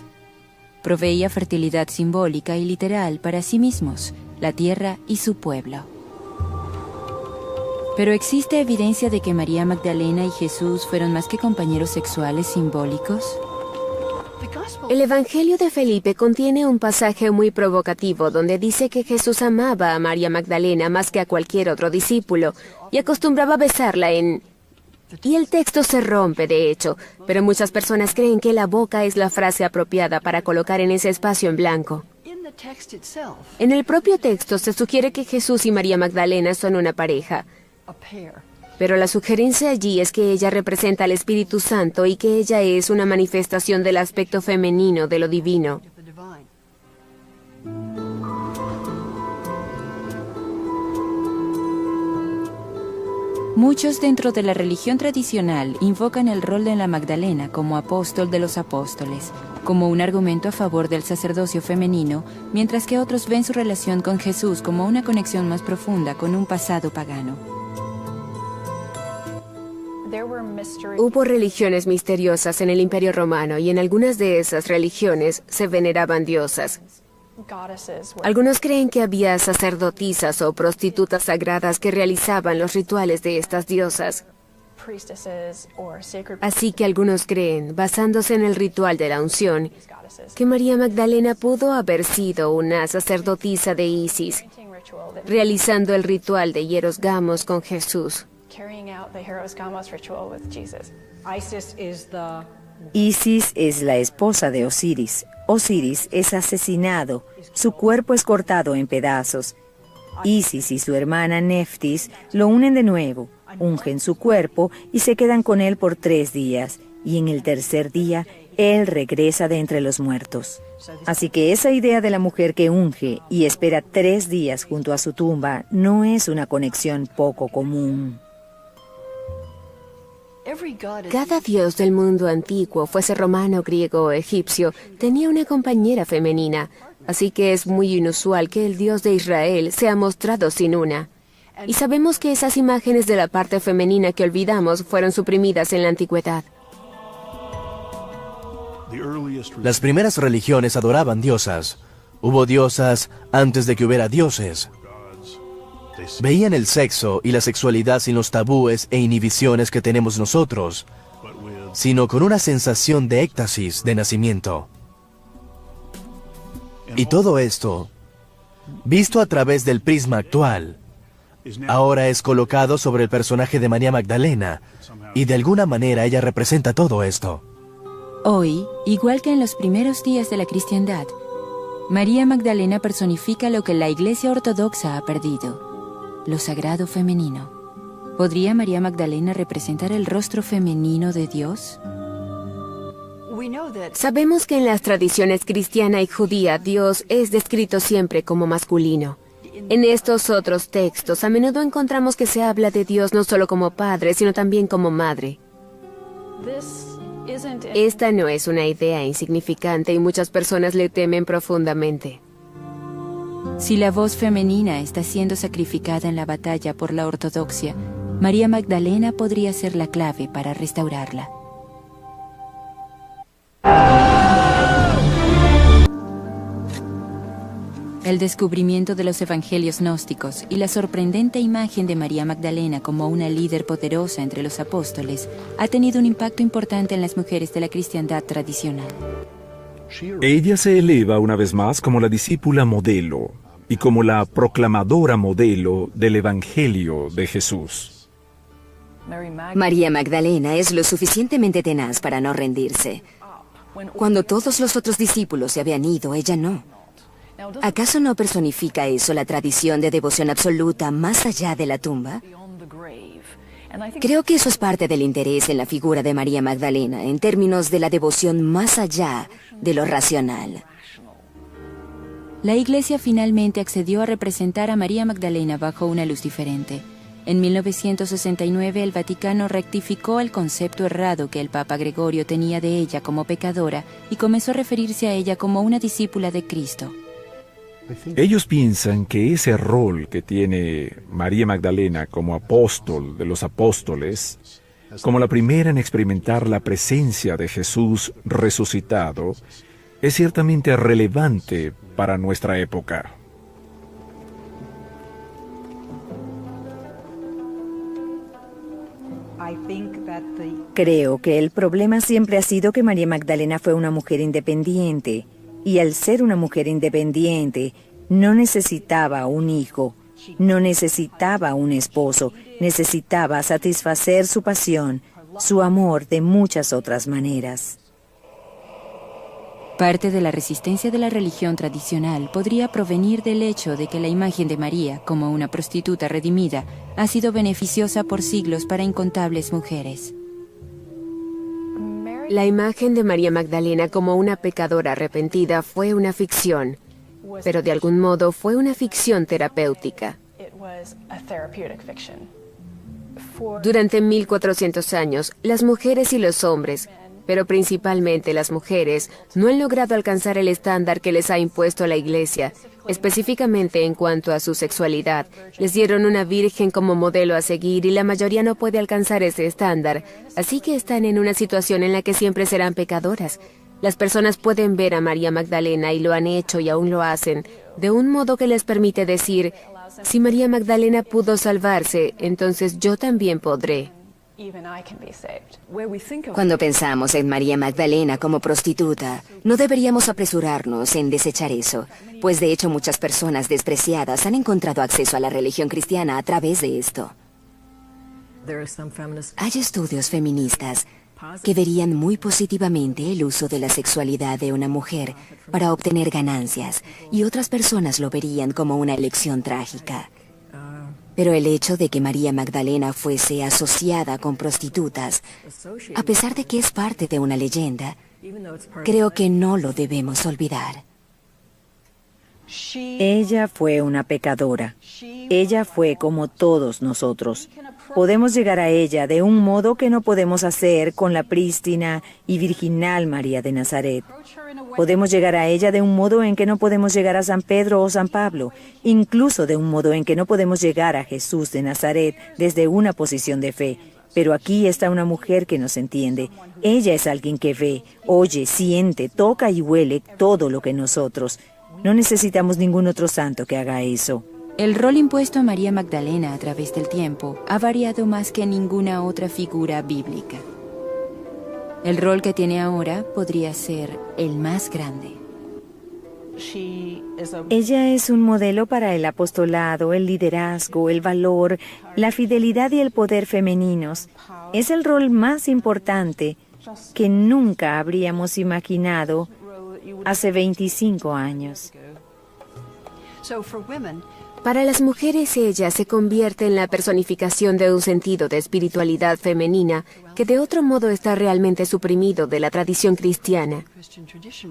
Proveía fertilidad simbólica y literal para sí mismos, la tierra y su pueblo. Pero ¿existe evidencia de que María Magdalena y Jesús fueron más que compañeros sexuales simbólicos? El Evangelio de Felipe contiene un pasaje muy provocativo donde dice que Jesús amaba a María Magdalena más que a cualquier otro discípulo y acostumbraba besarla en... Y el texto se rompe, de hecho, pero muchas personas creen que la boca es la frase apropiada para colocar en ese espacio en blanco. En el propio texto se sugiere que Jesús y María Magdalena son una pareja. Pero la sugerencia allí es que ella representa al Espíritu Santo y que ella es una manifestación del aspecto femenino de lo divino. Muchos dentro de la religión tradicional invocan el rol de la Magdalena como apóstol de los apóstoles, como un argumento a favor del sacerdocio femenino, mientras que otros ven su relación con Jesús como una conexión más profunda con un pasado pagano. Hubo religiones misteriosas en el Imperio Romano y en algunas de esas religiones se veneraban diosas. Algunos creen que había sacerdotisas o prostitutas sagradas que realizaban los rituales de estas diosas. Así que algunos creen, basándose en el ritual de la unción, que María Magdalena pudo haber sido una sacerdotisa de Isis, realizando el ritual de Hieros Gamos con Jesús. Isis es la esposa de Osiris. Osiris es asesinado, su cuerpo es cortado en pedazos. Isis y su hermana Neftis lo unen de nuevo, ungen su cuerpo y se quedan con él por 3 días, y en el tercer día, él regresa de entre los muertos. Así que esa idea de la mujer que unge y espera 3 días junto a su tumba no es una conexión poco común. Cada dios del mundo antiguo, fuese romano, griego o egipcio, tenía una compañera femenina, así que es muy inusual que el Dios de Israel sea mostrado sin una. Y sabemos que esas imágenes de la parte femenina que olvidamos fueron suprimidas en la antigüedad. Las primeras religiones adoraban diosas. Hubo diosas antes de que hubiera dioses. Veían el sexo y la sexualidad sin los tabúes e inhibiciones que tenemos nosotros, sino con una sensación de éxtasis de nacimiento. Y todo esto, visto a través del prisma actual, ahora es colocado sobre el personaje de María Magdalena, y de alguna manera ella representa todo esto. Hoy, igual que en los primeros días de la cristiandad, María Magdalena personifica lo que la Iglesia Ortodoxa ha perdido: lo sagrado femenino. ¿Podría María Magdalena representar el rostro femenino de Dios? Sabemos que en las tradiciones cristiana y judía, Dios es descrito siempre como masculino. En estos otros textos, a menudo encontramos que se habla de Dios no solo como padre, sino también como madre. Esta no es una idea insignificante y muchas personas le temen profundamente. Si la voz femenina está siendo sacrificada en la batalla por la ortodoxia, María Magdalena podría ser la clave para restaurarla. El descubrimiento de los evangelios gnósticos y la sorprendente imagen de María Magdalena como una líder poderosa entre los apóstoles ha tenido un impacto importante en las mujeres de la cristiandad tradicional. Ella se eleva una vez más como la discípula modelo y como la proclamadora modelo del Evangelio de Jesús. María Magdalena es lo suficientemente tenaz para no rendirse. Cuando todos los otros discípulos se habían ido, ella no. ¿Acaso no personifica eso la tradición de devoción absoluta más allá de la tumba? Creo que eso es parte del interés en la figura de María Magdalena, en términos de la devoción más allá de lo racional. La Iglesia finalmente accedió a representar a María Magdalena bajo una luz diferente. En 1969, el Vaticano rectificó el concepto errado que el Papa Gregorio tenía de ella como pecadora y comenzó a referirse a ella como una discípula de Cristo. Ellos piensan que ese rol que tiene María Magdalena como apóstol de los apóstoles, como la primera en experimentar la presencia de Jesús resucitado, es ciertamente relevante para nuestra época. Creo que el problema siempre ha sido que María Magdalena fue una mujer independiente, y al ser una mujer independiente, no necesitaba un hijo, no necesitaba un esposo, necesitaba satisfacer su pasión, su amor de muchas otras maneras. Parte de la resistencia de la religión tradicional podría provenir del hecho de que la imagen de María, como una prostituta redimida, ha sido beneficiosa por siglos para incontables mujeres. La imagen de María Magdalena como una pecadora arrepentida fue una ficción, pero de algún modo fue una ficción terapéutica. Durante 1400 años, las mujeres y los hombres, pero principalmente las mujeres, no han logrado alcanzar el estándar que les ha impuesto la Iglesia, específicamente en cuanto a su sexualidad. Les dieron una virgen como modelo a seguir y la mayoría no puede alcanzar ese estándar, así que están en una situación en la que siempre serán pecadoras. Las personas pueden ver a María Magdalena y lo han hecho y aún lo hacen, de un modo que les permite decir, si María Magdalena pudo salvarse, entonces yo también podré. Cuando pensamos en María Magdalena como prostituta, no deberíamos apresurarnos en desechar eso, pues de hecho muchas personas despreciadas han encontrado acceso a la religión cristiana a través de esto. Hay estudios feministas que verían muy positivamente el uso de la sexualidad de una mujer para obtener ganancias, y otras personas lo verían como una elección trágica. Pero el hecho de que María Magdalena fuese asociada con prostitutas, a pesar de que es parte de una leyenda, creo que no lo debemos olvidar. Ella fue una pecadora. Ella fue como todos nosotros. Podemos llegar a ella de un modo que no podemos hacer con la prístina y virginal María de Nazaret. Podemos llegar a ella de un modo en que no podemos llegar a San Pedro o San Pablo, incluso de un modo en que no podemos llegar a Jesús de Nazaret desde una posición de fe. Pero aquí está una mujer que nos entiende. Ella es alguien que ve, oye, siente, toca y huele todo lo que nosotros. No necesitamos ningún otro santo que haga eso. El rol impuesto a María Magdalena a través del tiempo ha variado más que ninguna otra figura bíblica. El rol que tiene ahora podría ser el más grande. Ella es un modelo para el apostolado, el liderazgo, el valor, la fidelidad y el poder femeninos. Es el rol más importante que nunca habríamos imaginado hace 25 años. Para las mujeres ella se convierte en la personificación de un sentido de espiritualidad femenina que de otro modo está realmente suprimido de la tradición cristiana.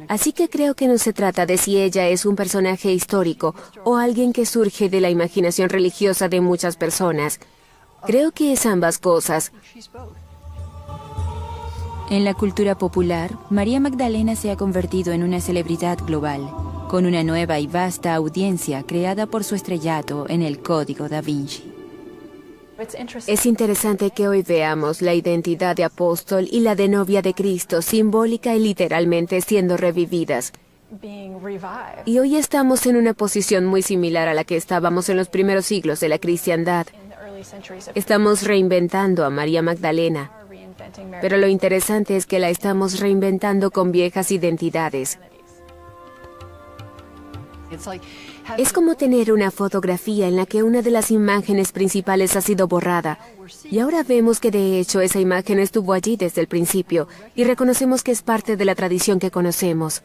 Así que creo que no se trata de si ella es un personaje histórico o alguien que surge de la imaginación religiosa de muchas personas. Creo que es ambas cosas. En la cultura popular, María Magdalena se ha convertido en una celebridad global, con una nueva y vasta audiencia creada por su estrellato en el Código da Vinci. Es interesante que hoy veamos la identidad de apóstol y la de novia de Cristo, simbólica y literalmente siendo revividas. Y hoy estamos en una posición muy similar a la que estábamos en los primeros siglos de la cristiandad. Estamos reinventando a María Magdalena, pero lo interesante es que la estamos reinventando con viejas identidades. Es como tener una fotografía en la que una de las imágenes principales ha sido borrada. Y ahora vemos que de hecho esa imagen estuvo allí desde el principio y reconocemos que es parte de la tradición que conocemos.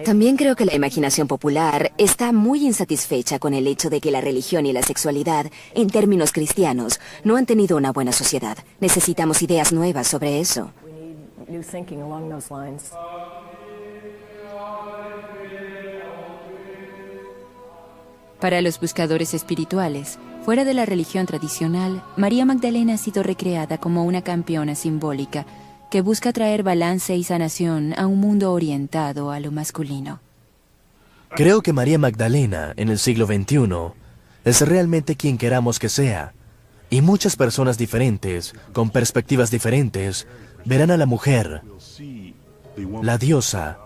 También creo que la imaginación popular está muy insatisfecha con el hecho de que la religión y la sexualidad, en términos cristianos, no han tenido una buena sociedad. Necesitamos ideas nuevas sobre eso. Para los buscadores espirituales, fuera de la religión tradicional, María Magdalena ha sido recreada como una campeona simbólica que busca traer balance y sanación a un mundo orientado a lo masculino. Creo que María Magdalena, en el siglo XXI, es realmente quien queramos que sea. Y muchas personas diferentes, con perspectivas diferentes, verán a la mujer, la diosa,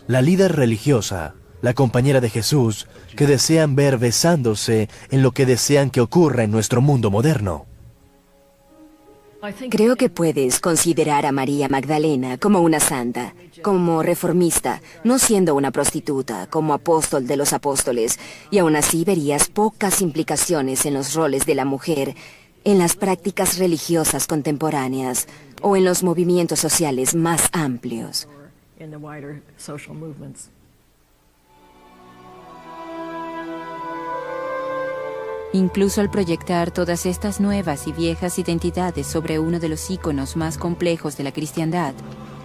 la líder religiosa, la compañera de Jesús, que desean ver besándose en lo que desean que ocurra en nuestro mundo moderno. Creo que puedes considerar a María Magdalena como una santa, como reformista, no siendo una prostituta, como apóstol de los apóstoles, y aún así verías pocas implicaciones en los roles de la mujer, en las prácticas religiosas contemporáneas o en los movimientos sociales más amplios. Incluso al proyectar todas estas nuevas y viejas identidades sobre uno de los íconos más complejos de la cristiandad,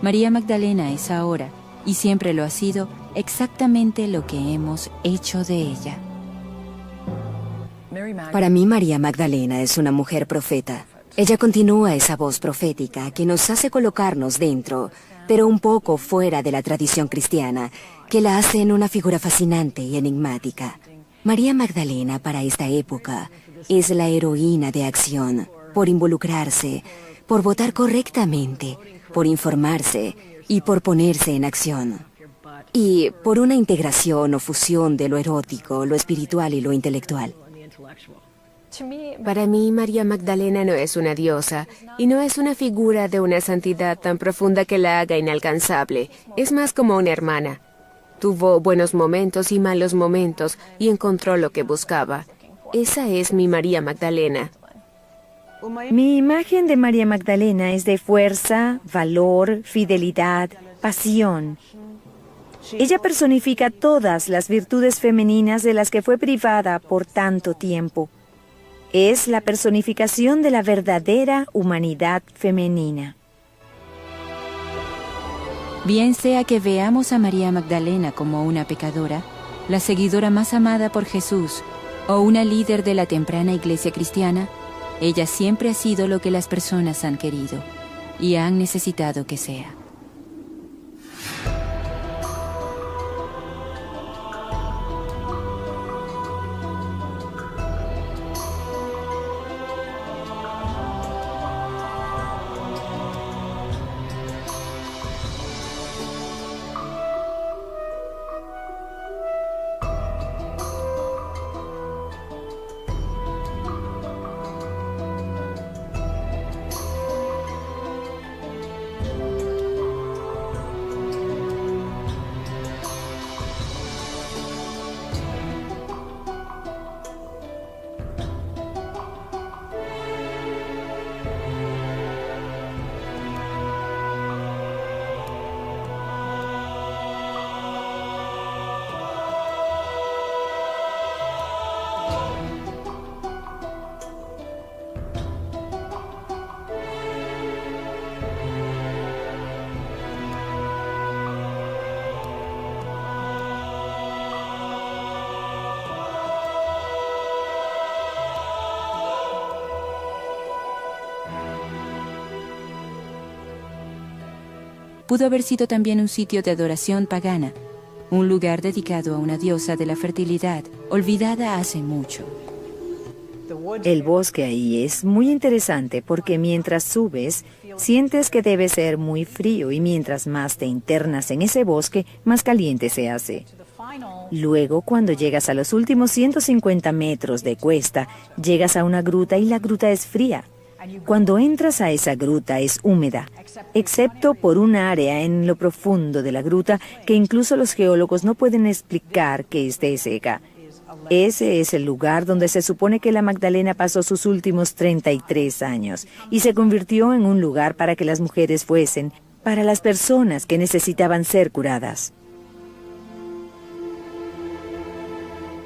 María Magdalena es ahora, y siempre lo ha sido, exactamente lo que hemos hecho de ella. Para mí, María Magdalena es una mujer profeta. Ella continúa esa voz profética que nos hace colocarnos dentro, pero un poco fuera de la tradición cristiana, que la hace en una figura fascinante y enigmática. María Magdalena, para esta época, es la heroína de acción, por involucrarse, por votar correctamente, por informarse y por ponerse en acción. Y por una integración o fusión de lo erótico, lo espiritual y lo intelectual. Para mí, María Magdalena no es una diosa y no es una figura de una santidad tan profunda que la haga inalcanzable. Es más como una hermana. Tuvo buenos momentos y malos momentos y encontró lo que buscaba. Esa es mi María Magdalena. Mi imagen de María Magdalena es de fuerza, valor, fidelidad, pasión. Ella personifica todas las virtudes femeninas de las que fue privada por tanto tiempo. Es la personificación de la verdadera humanidad femenina. Bien sea que veamos a María Magdalena como una pecadora, la seguidora más amada por Jesús, o una líder de la temprana iglesia cristiana, ella siempre ha sido lo que las personas han querido y han necesitado que sea. Pudo haber sido también un sitio de adoración pagana, un lugar dedicado a una diosa de la fertilidad, olvidada hace mucho. El bosque ahí es muy interesante porque mientras subes, sientes que debe ser muy frío y mientras más te internas en ese bosque, más caliente se hace. Luego, cuando llegas a los últimos 150 metros de cuesta, llegas a una gruta y la gruta es fría. Cuando entras a esa gruta es húmeda, excepto por un área en lo profundo de la gruta que incluso los geólogos no pueden explicar que esté seca. Ese es el lugar donde se supone que la Magdalena pasó sus últimos 33 años y se convirtió en un lugar para que las mujeres fuesen, para las personas que necesitaban ser curadas.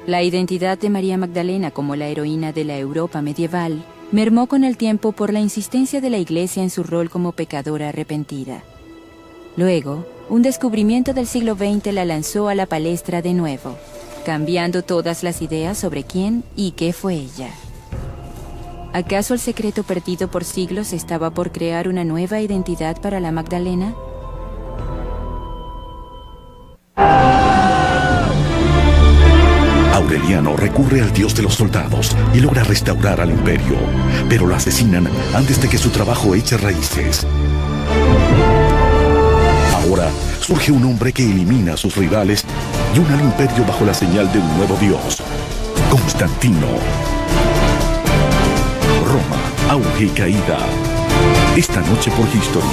La identidad de María Magdalena como la heroína de la Europa medieval mermó con el tiempo por la insistencia de la Iglesia en su rol como pecadora arrepentida. Luego, un descubrimiento del siglo XX la lanzó a la palestra de nuevo, cambiando todas las ideas sobre quién y qué fue ella. ¿Acaso el secreto perdido por siglos estaba por crear una nueva identidad para la Magdalena? Aureliano recurre al dios de los soldados y logra restaurar al imperio, pero lo asesinan antes de que su trabajo eche raíces. Ahora surge un hombre que elimina a sus rivales y une al imperio bajo la señal de un nuevo dios, Constantino. Roma, auge y caída. Esta noche por History.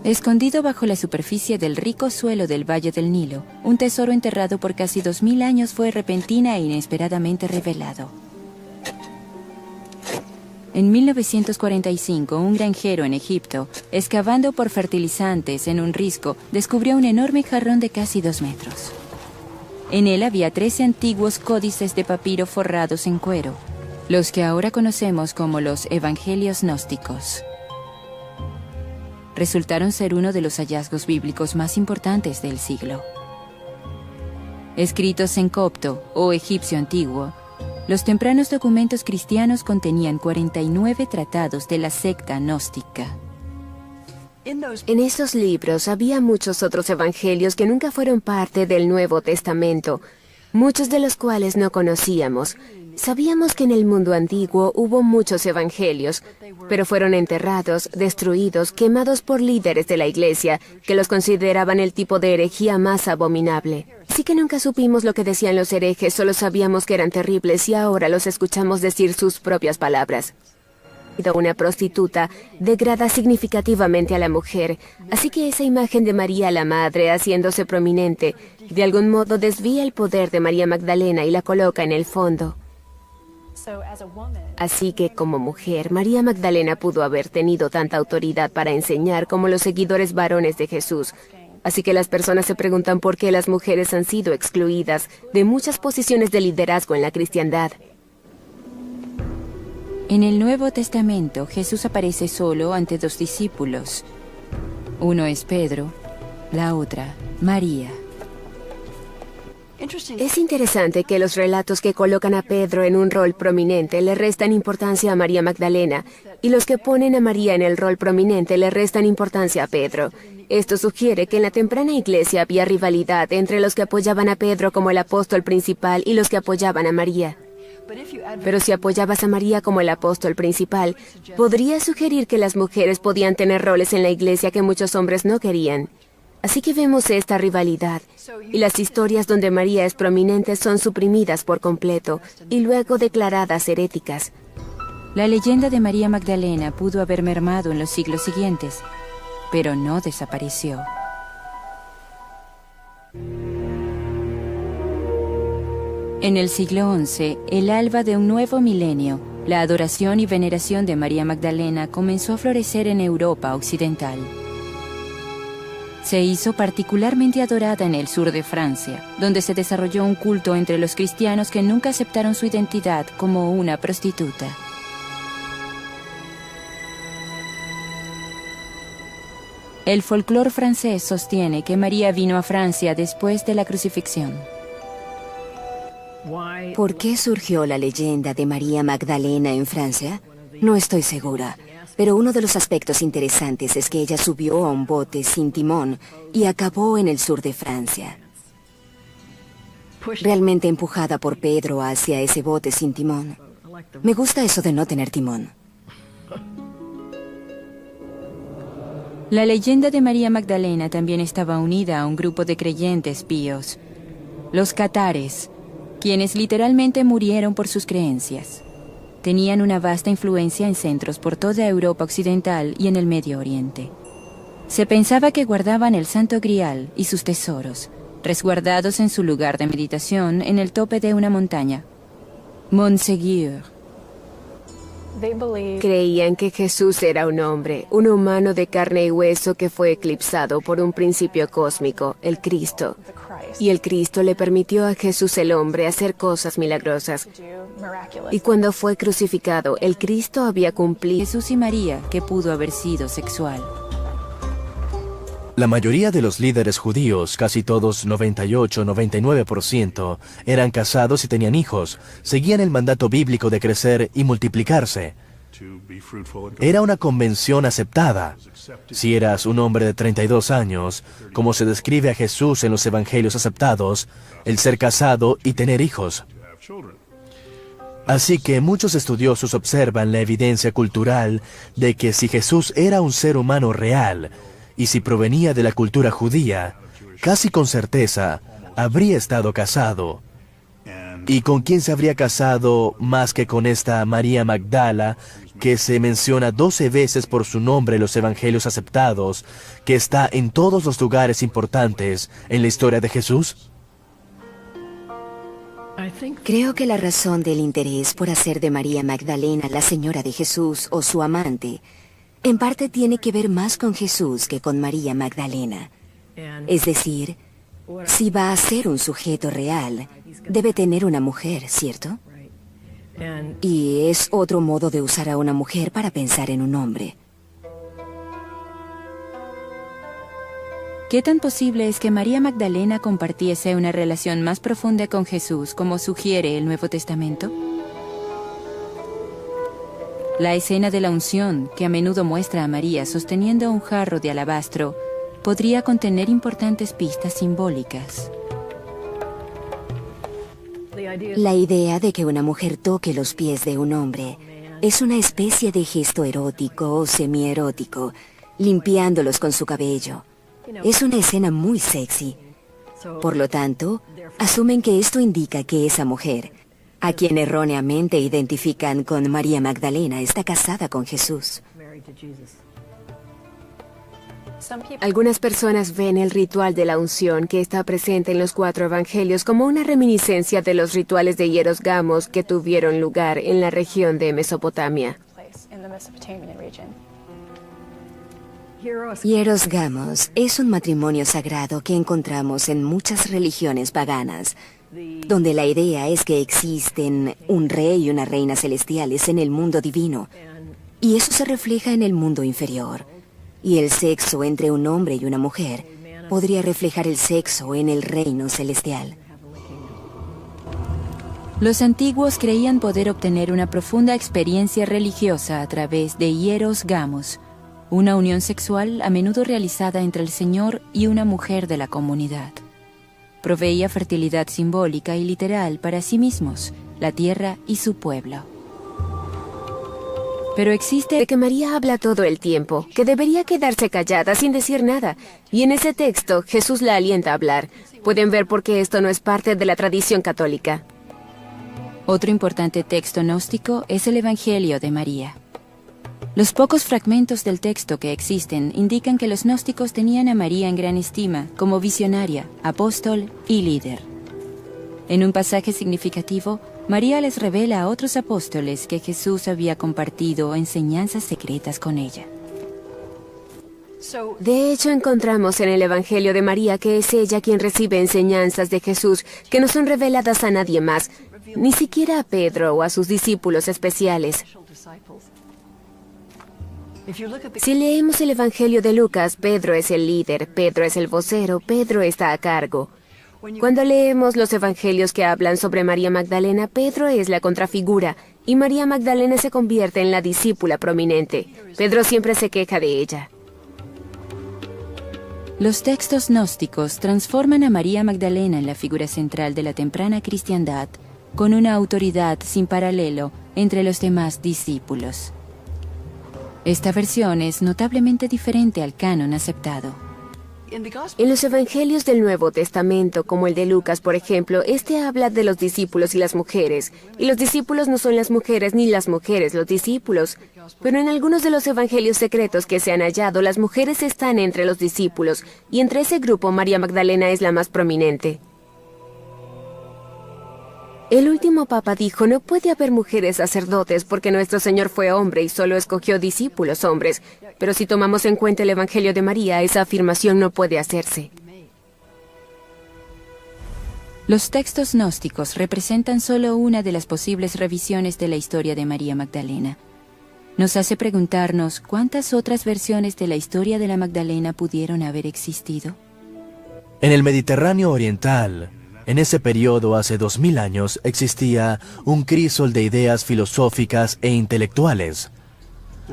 Escondido bajo la superficie del rico suelo del Valle del Nilo, un tesoro enterrado por casi 2000 años fue repentina e inesperadamente revelado. En 1945, un granjero en Egipto, excavando por fertilizantes en un risco, descubrió un enorme jarrón de casi 2 metros. En él había 13 antiguos códices de papiro forrados en cuero, los que ahora conocemos como los Evangelios gnósticos. Resultaron ser uno de los hallazgos bíblicos más importantes del siglo. Escritos en copto o egipcio antiguo, los tempranos documentos cristianos contenían 49 tratados de la secta gnóstica. En esos libros había muchos otros evangelios que nunca fueron parte del Nuevo Testamento, muchos de los cuales no conocíamos. Sabíamos que en el mundo antiguo hubo muchos evangelios, pero fueron enterrados, destruidos, quemados por líderes de la iglesia, que los consideraban el tipo de herejía más abominable. Así que nunca supimos lo que decían los herejes, solo sabíamos que eran terribles y ahora los escuchamos decir sus propias palabras. Una prostituta degrada significativamente a la mujer, así que esa imagen de María la Madre haciéndose prominente, de algún modo desvía el poder de María Magdalena y la coloca en el fondo. Así que como mujer, María Magdalena pudo haber tenido tanta autoridad para enseñar como los seguidores varones de Jesús. Así que las personas se preguntan por qué las mujeres han sido excluidas de muchas posiciones de liderazgo en la cristiandad. En el Nuevo Testamento, Jesús aparece solo ante 2 discípulos. Uno es Pedro, la otra, María. Es interesante que los relatos que colocan a Pedro en un rol prominente le restan importancia a María Magdalena, y los que ponen a María en el rol prominente le restan importancia a Pedro. Esto sugiere que en la temprana iglesia había rivalidad entre los que apoyaban a Pedro como el apóstol principal y los que apoyaban a María. Pero si apoyabas a María como el apóstol principal, podría sugerir que las mujeres podían tener roles en la iglesia que muchos hombres no querían. Así que vemos esta rivalidad, y las historias donde María es prominente son suprimidas por completo y luego declaradas heréticas. La leyenda de María Magdalena pudo haber mermado en los siglos siguientes, pero no desapareció. En el siglo XI, el alba de un nuevo milenio, la adoración y veneración de María Magdalena comenzó a florecer en Europa occidental. Se hizo particularmente adorada en el sur de Francia, donde se desarrolló un culto entre los cristianos que nunca aceptaron su identidad como una prostituta. El folclore francés sostiene que María vino a Francia después de la crucifixión. ¿Por qué surgió la leyenda de María Magdalena en Francia? No estoy segura, pero uno de los aspectos interesantes es que ella subió a un bote sin timón y acabó en el sur de Francia. Realmente empujada por Pedro hacia ese bote sin timón. Me gusta eso de no tener timón. La leyenda de María Magdalena también estaba unida a un grupo de creyentes píos, los catares, quienes literalmente murieron por sus creencias. Tenían una vasta influencia en centros por toda Europa occidental y en el Medio Oriente. Se pensaba que guardaban el Santo Grial y sus tesoros, resguardados en su lugar de meditación en el tope de una montaña, Montségur. Creían que Jesús era un hombre, un humano de carne y hueso que fue eclipsado por un principio cósmico, el Cristo. Y el Cristo le permitió a Jesús el hombre hacer cosas milagrosas. Y cuando fue crucificado, el Cristo había cumplido. Jesús y María, que pudo haber sido sexual. La mayoría de los líderes judíos, casi todos 98-99%, eran casados y tenían hijos, seguían el mandato bíblico de crecer y multiplicarse. Era una convención aceptada. Si eras un hombre de 32 años, como se describe a Jesús en los evangelios aceptados, el ser casado y tener hijos. Así que muchos estudiosos observan la evidencia cultural de que si Jesús era un ser humano real, y si provenía de la cultura judía, casi con certeza habría estado casado. ¿Y con quién se habría casado más que con esta María Magdala, que se menciona 12 veces por su nombre en los evangelios aceptados, que está en todos los lugares importantes en la historia de Jesús? Creo que la razón del interés por hacer de María Magdalena la señora de Jesús o su amante, en parte tiene que ver más con Jesús que con María Magdalena. Es decir, si va a ser un sujeto real, debe tener una mujer, ¿cierto? Y es otro modo de usar a una mujer para pensar en un hombre. ¿Qué tan posible es que María Magdalena compartiese una relación más profunda con Jesús, como sugiere el Nuevo Testamento? La escena de la unción, que a menudo muestra a María sosteniendo un jarro de alabastro, podría contener importantes pistas simbólicas. La idea de que una mujer toque los pies de un hombre es una especie de gesto erótico o semierótico, limpiándolos con su cabello. Es una escena muy sexy. Por lo tanto, asumen que esto indica que esa mujer, a quien erróneamente identifican con María Magdalena, está casada con Jesús. Algunas personas ven el ritual de la unción que está presente en los 4 evangelios como una reminiscencia de los rituales de hieros gamos que tuvieron lugar en la región de Mesopotamia. Hieros gamos es un matrimonio sagrado que encontramos en muchas religiones paganas, donde la idea es que existen un rey y una reina celestiales en el mundo divino, y eso se refleja en el mundo inferior. Y el sexo entre un hombre y una mujer podría reflejar el sexo en el reino celestial. Los antiguos creían poder obtener una profunda experiencia religiosa a través de hieros gamos, una unión sexual a menudo realizada entre el Señor y una mujer de la comunidad. Proveía fertilidad simbólica y literal para sí mismos, la tierra y su pueblo. Pero existe... De que María habla todo el tiempo, que debería quedarse callada sin decir nada. Y en ese texto, Jesús la alienta a hablar. Pueden ver por qué esto no es parte de la tradición católica. Otro importante texto gnóstico es el Evangelio de María. Los pocos fragmentos del texto que existen indican que los gnósticos tenían a María en gran estima como visionaria, apóstol y líder. En un pasaje significativo, María les revela a otros apóstoles que Jesús había compartido enseñanzas secretas con ella. De hecho, encontramos en el Evangelio de María que es ella quien recibe enseñanzas de Jesús que no son reveladas a nadie más, ni siquiera a Pedro o a sus discípulos especiales. Si leemos el Evangelio de Lucas, Pedro es el líder, Pedro es el vocero, Pedro está a cargo. Cuando leemos los evangelios que hablan sobre María Magdalena, Pedro es la contrafigura y María Magdalena se convierte en la discípula prominente. Pedro siempre se queja de ella. Los textos gnósticos transforman a María Magdalena en la figura central de la temprana cristiandad, con una autoridad sin paralelo entre los demás discípulos. Esta versión es notablemente diferente al canon aceptado. En los evangelios del Nuevo Testamento, como el de Lucas, por ejemplo, este habla de los discípulos y las mujeres. Y los discípulos no son las mujeres ni las mujeres los discípulos. Pero en algunos de los evangelios secretos que se han hallado, las mujeres están entre los discípulos. Y entre ese grupo, María Magdalena es la más prominente. El último papa dijo, no puede haber mujeres sacerdotes porque nuestro Señor fue hombre y solo escogió discípulos hombres. Pero si tomamos en cuenta el Evangelio de María, esa afirmación no puede hacerse. Los textos gnósticos representan solo una de las posibles revisiones de la historia de María Magdalena. Nos hace preguntarnos cuántas otras versiones de la historia de la Magdalena pudieron haber existido. En el Mediterráneo oriental, en ese periodo hace 2000 años, existía un crisol de ideas filosóficas e intelectuales.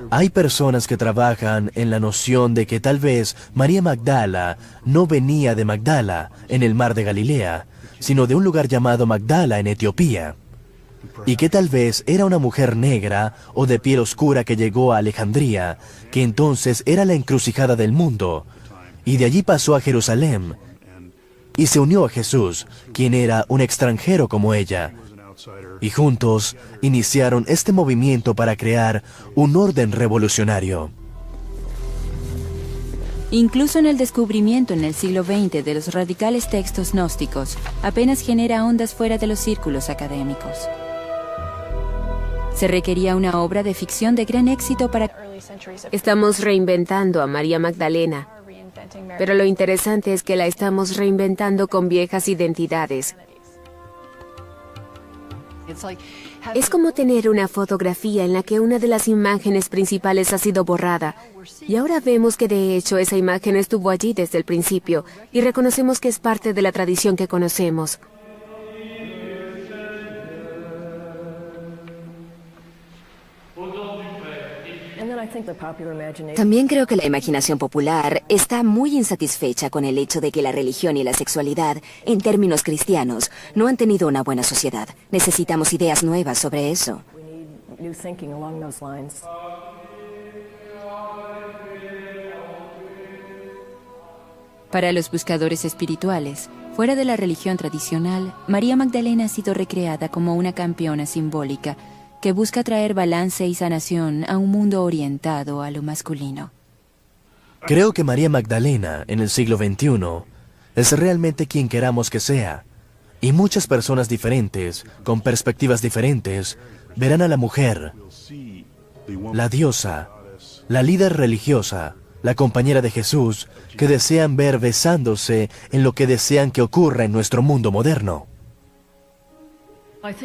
Hay personas que trabajan en la noción de que tal vez María Magdala no venía de Magdala, en el mar de Galilea, sino de un lugar llamado Magdala, en Etiopía, y que tal vez era una mujer negra o de piel oscura que llegó a Alejandría, que entonces era la encrucijada del mundo, y de allí pasó a Jerusalén, y se unió a Jesús, quien era un extranjero como ella. Y juntos iniciaron este movimiento para crear un orden revolucionario. Incluso en el descubrimiento en el siglo XX de los radicales textos gnósticos, apenas genera ondas fuera de los círculos académicos. Se requería una obra de ficción de gran éxito para... Estamos reinventando a María Magdalena, pero lo interesante es que la estamos reinventando con viejas identidades. Es como tener una fotografía en la que una de las imágenes principales ha sido borrada, y ahora vemos que de hecho esa imagen estuvo allí desde el principio, y reconocemos que es parte de la tradición que conocemos. También creo que la imaginación popular está muy insatisfecha con el hecho de que la religión y la sexualidad, en términos cristianos, no han tenido una buena sociedad. Necesitamos ideas nuevas sobre eso. Para los buscadores espirituales, fuera de la religión tradicional, María Magdalena ha sido recreada como una campeona simbólica que busca traer balance y sanación a un mundo orientado a lo masculino. Creo que María Magdalena, en el siglo XXI, es realmente quien queramos que sea. Y muchas personas diferentes, con perspectivas diferentes, verán a la mujer, la diosa, la líder religiosa, la compañera de Jesús, que desean ver besándose en lo que desean que ocurra en nuestro mundo moderno.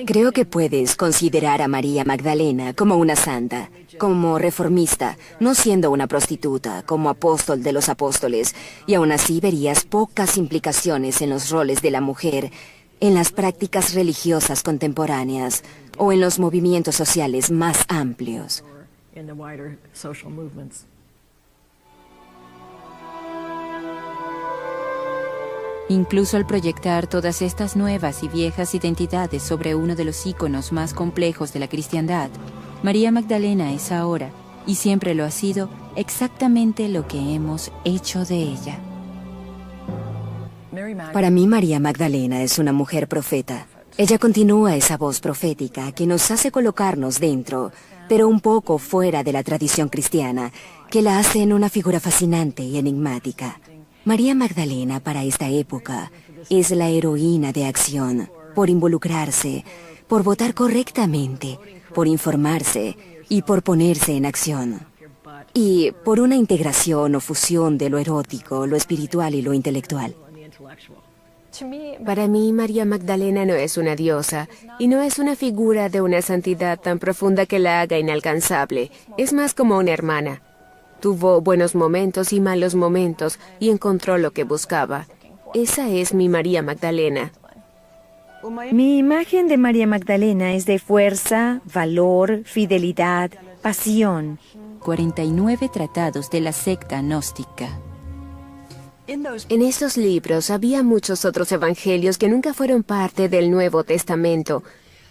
Creo que puedes considerar a María Magdalena como una santa, como reformista, no siendo una prostituta, como apóstol de los apóstoles, y aún así verías pocas implicaciones en los roles de la mujer, en las prácticas religiosas contemporáneas o en los movimientos sociales más amplios. Incluso al proyectar todas estas nuevas y viejas identidades sobre uno de los íconos más complejos de la cristiandad, María Magdalena es ahora, y siempre lo ha sido, exactamente lo que hemos hecho de ella. Para mí, María Magdalena es una mujer profeta. Ella continúa esa voz profética que nos hace colocarnos dentro, pero un poco fuera de la tradición cristiana, que la hace en una figura fascinante y enigmática. María Magdalena para esta época es la heroína de acción, por involucrarse, por votar correctamente, por informarse y por ponerse en acción. Y por una integración o fusión de lo erótico, lo espiritual y lo intelectual. Para mí, María Magdalena no es una diosa, y no es una figura de una santidad tan profunda que la haga inalcanzable. Es más como una hermana. Tuvo buenos momentos y malos momentos y encontró lo que buscaba. Esa es mi María Magdalena. Mi imagen de María Magdalena es de fuerza, valor, fidelidad, pasión. 49 tratados de la secta gnóstica. En esos libros había muchos otros evangelios que nunca fueron parte del Nuevo Testamento,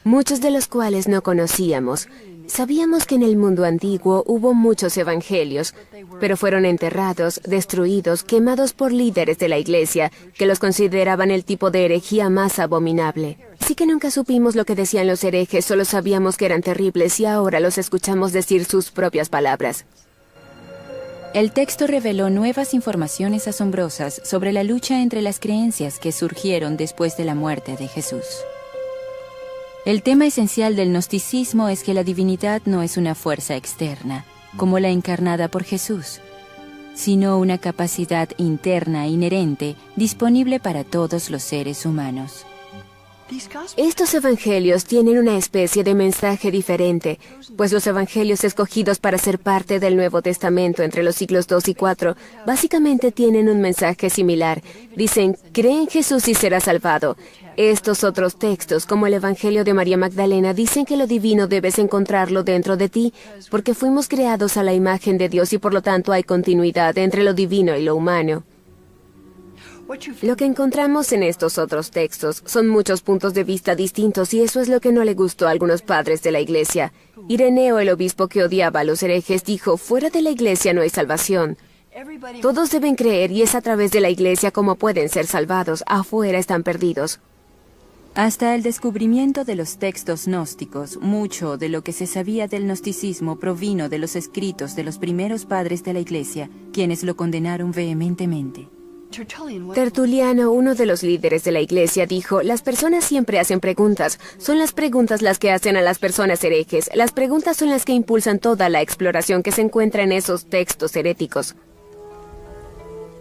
muchos de los cuales no conocíamos. Sabíamos que en el mundo antiguo hubo muchos evangelios, pero fueron enterrados, destruidos, quemados por líderes de la iglesia, que los consideraban el tipo de herejía más abominable. Así que nunca supimos lo que decían los herejes, solo sabíamos que eran terribles y ahora los escuchamos decir sus propias palabras. El texto reveló nuevas informaciones asombrosas sobre la lucha entre las creencias que surgieron después de la muerte de Jesús. El tema esencial del gnosticismo es que la divinidad no es una fuerza externa, como la encarnada por Jesús, sino una capacidad interna inherente disponible para todos los seres humanos. Estos evangelios tienen una especie de mensaje diferente, pues los evangelios escogidos para ser parte del Nuevo Testamento entre los siglos II y IV básicamente tienen un mensaje similar. Dicen, cree en Jesús y serás salvado. Estos otros textos, como el Evangelio de María Magdalena, dicen que lo divino debes encontrarlo dentro de ti, porque fuimos creados a la imagen de Dios y por lo tanto hay continuidad entre lo divino y lo humano. Lo que encontramos en estos otros textos son muchos puntos de vista distintos y eso es lo que no le gustó a algunos padres de la iglesia. Ireneo, el obispo que odiaba a los herejes, dijo, fuera de la iglesia no hay salvación. Todos deben creer y es a través de la Iglesia como pueden ser salvados. Afuera están perdidos. Hasta el descubrimiento de los textos gnósticos, mucho de lo que se sabía del gnosticismo provino de los escritos de los primeros padres de la Iglesia, quienes lo condenaron vehementemente. Tertuliano, uno de los líderes de la Iglesia, dijo: las personas siempre hacen preguntas. Son las preguntas las que hacen a las personas herejes. Las preguntas son las que impulsan toda la exploración que se encuentra en esos textos heréticos.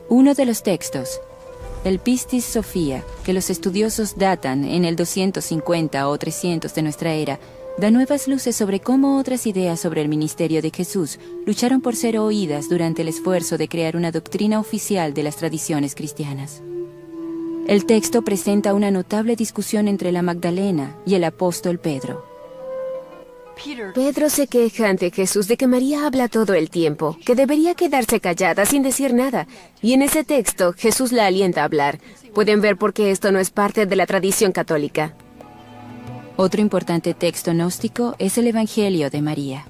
Uno de los textos, el Pistis Sophia, que los estudiosos datan en el 250 o 300 de nuestra era, da nuevas luces sobre cómo otras ideas sobre el ministerio de Jesús lucharon por ser oídas durante el esfuerzo de crear una doctrina oficial de las tradiciones cristianas. El texto presenta una notable discusión entre la Magdalena y el apóstol Pedro. Pedro se queja ante Jesús de que María habla todo el tiempo, que debería quedarse callada sin decir nada. Y en ese texto, Jesús la alienta a hablar. Pueden ver por qué esto no es parte de la tradición católica. Otro importante texto gnóstico es el Evangelio de María.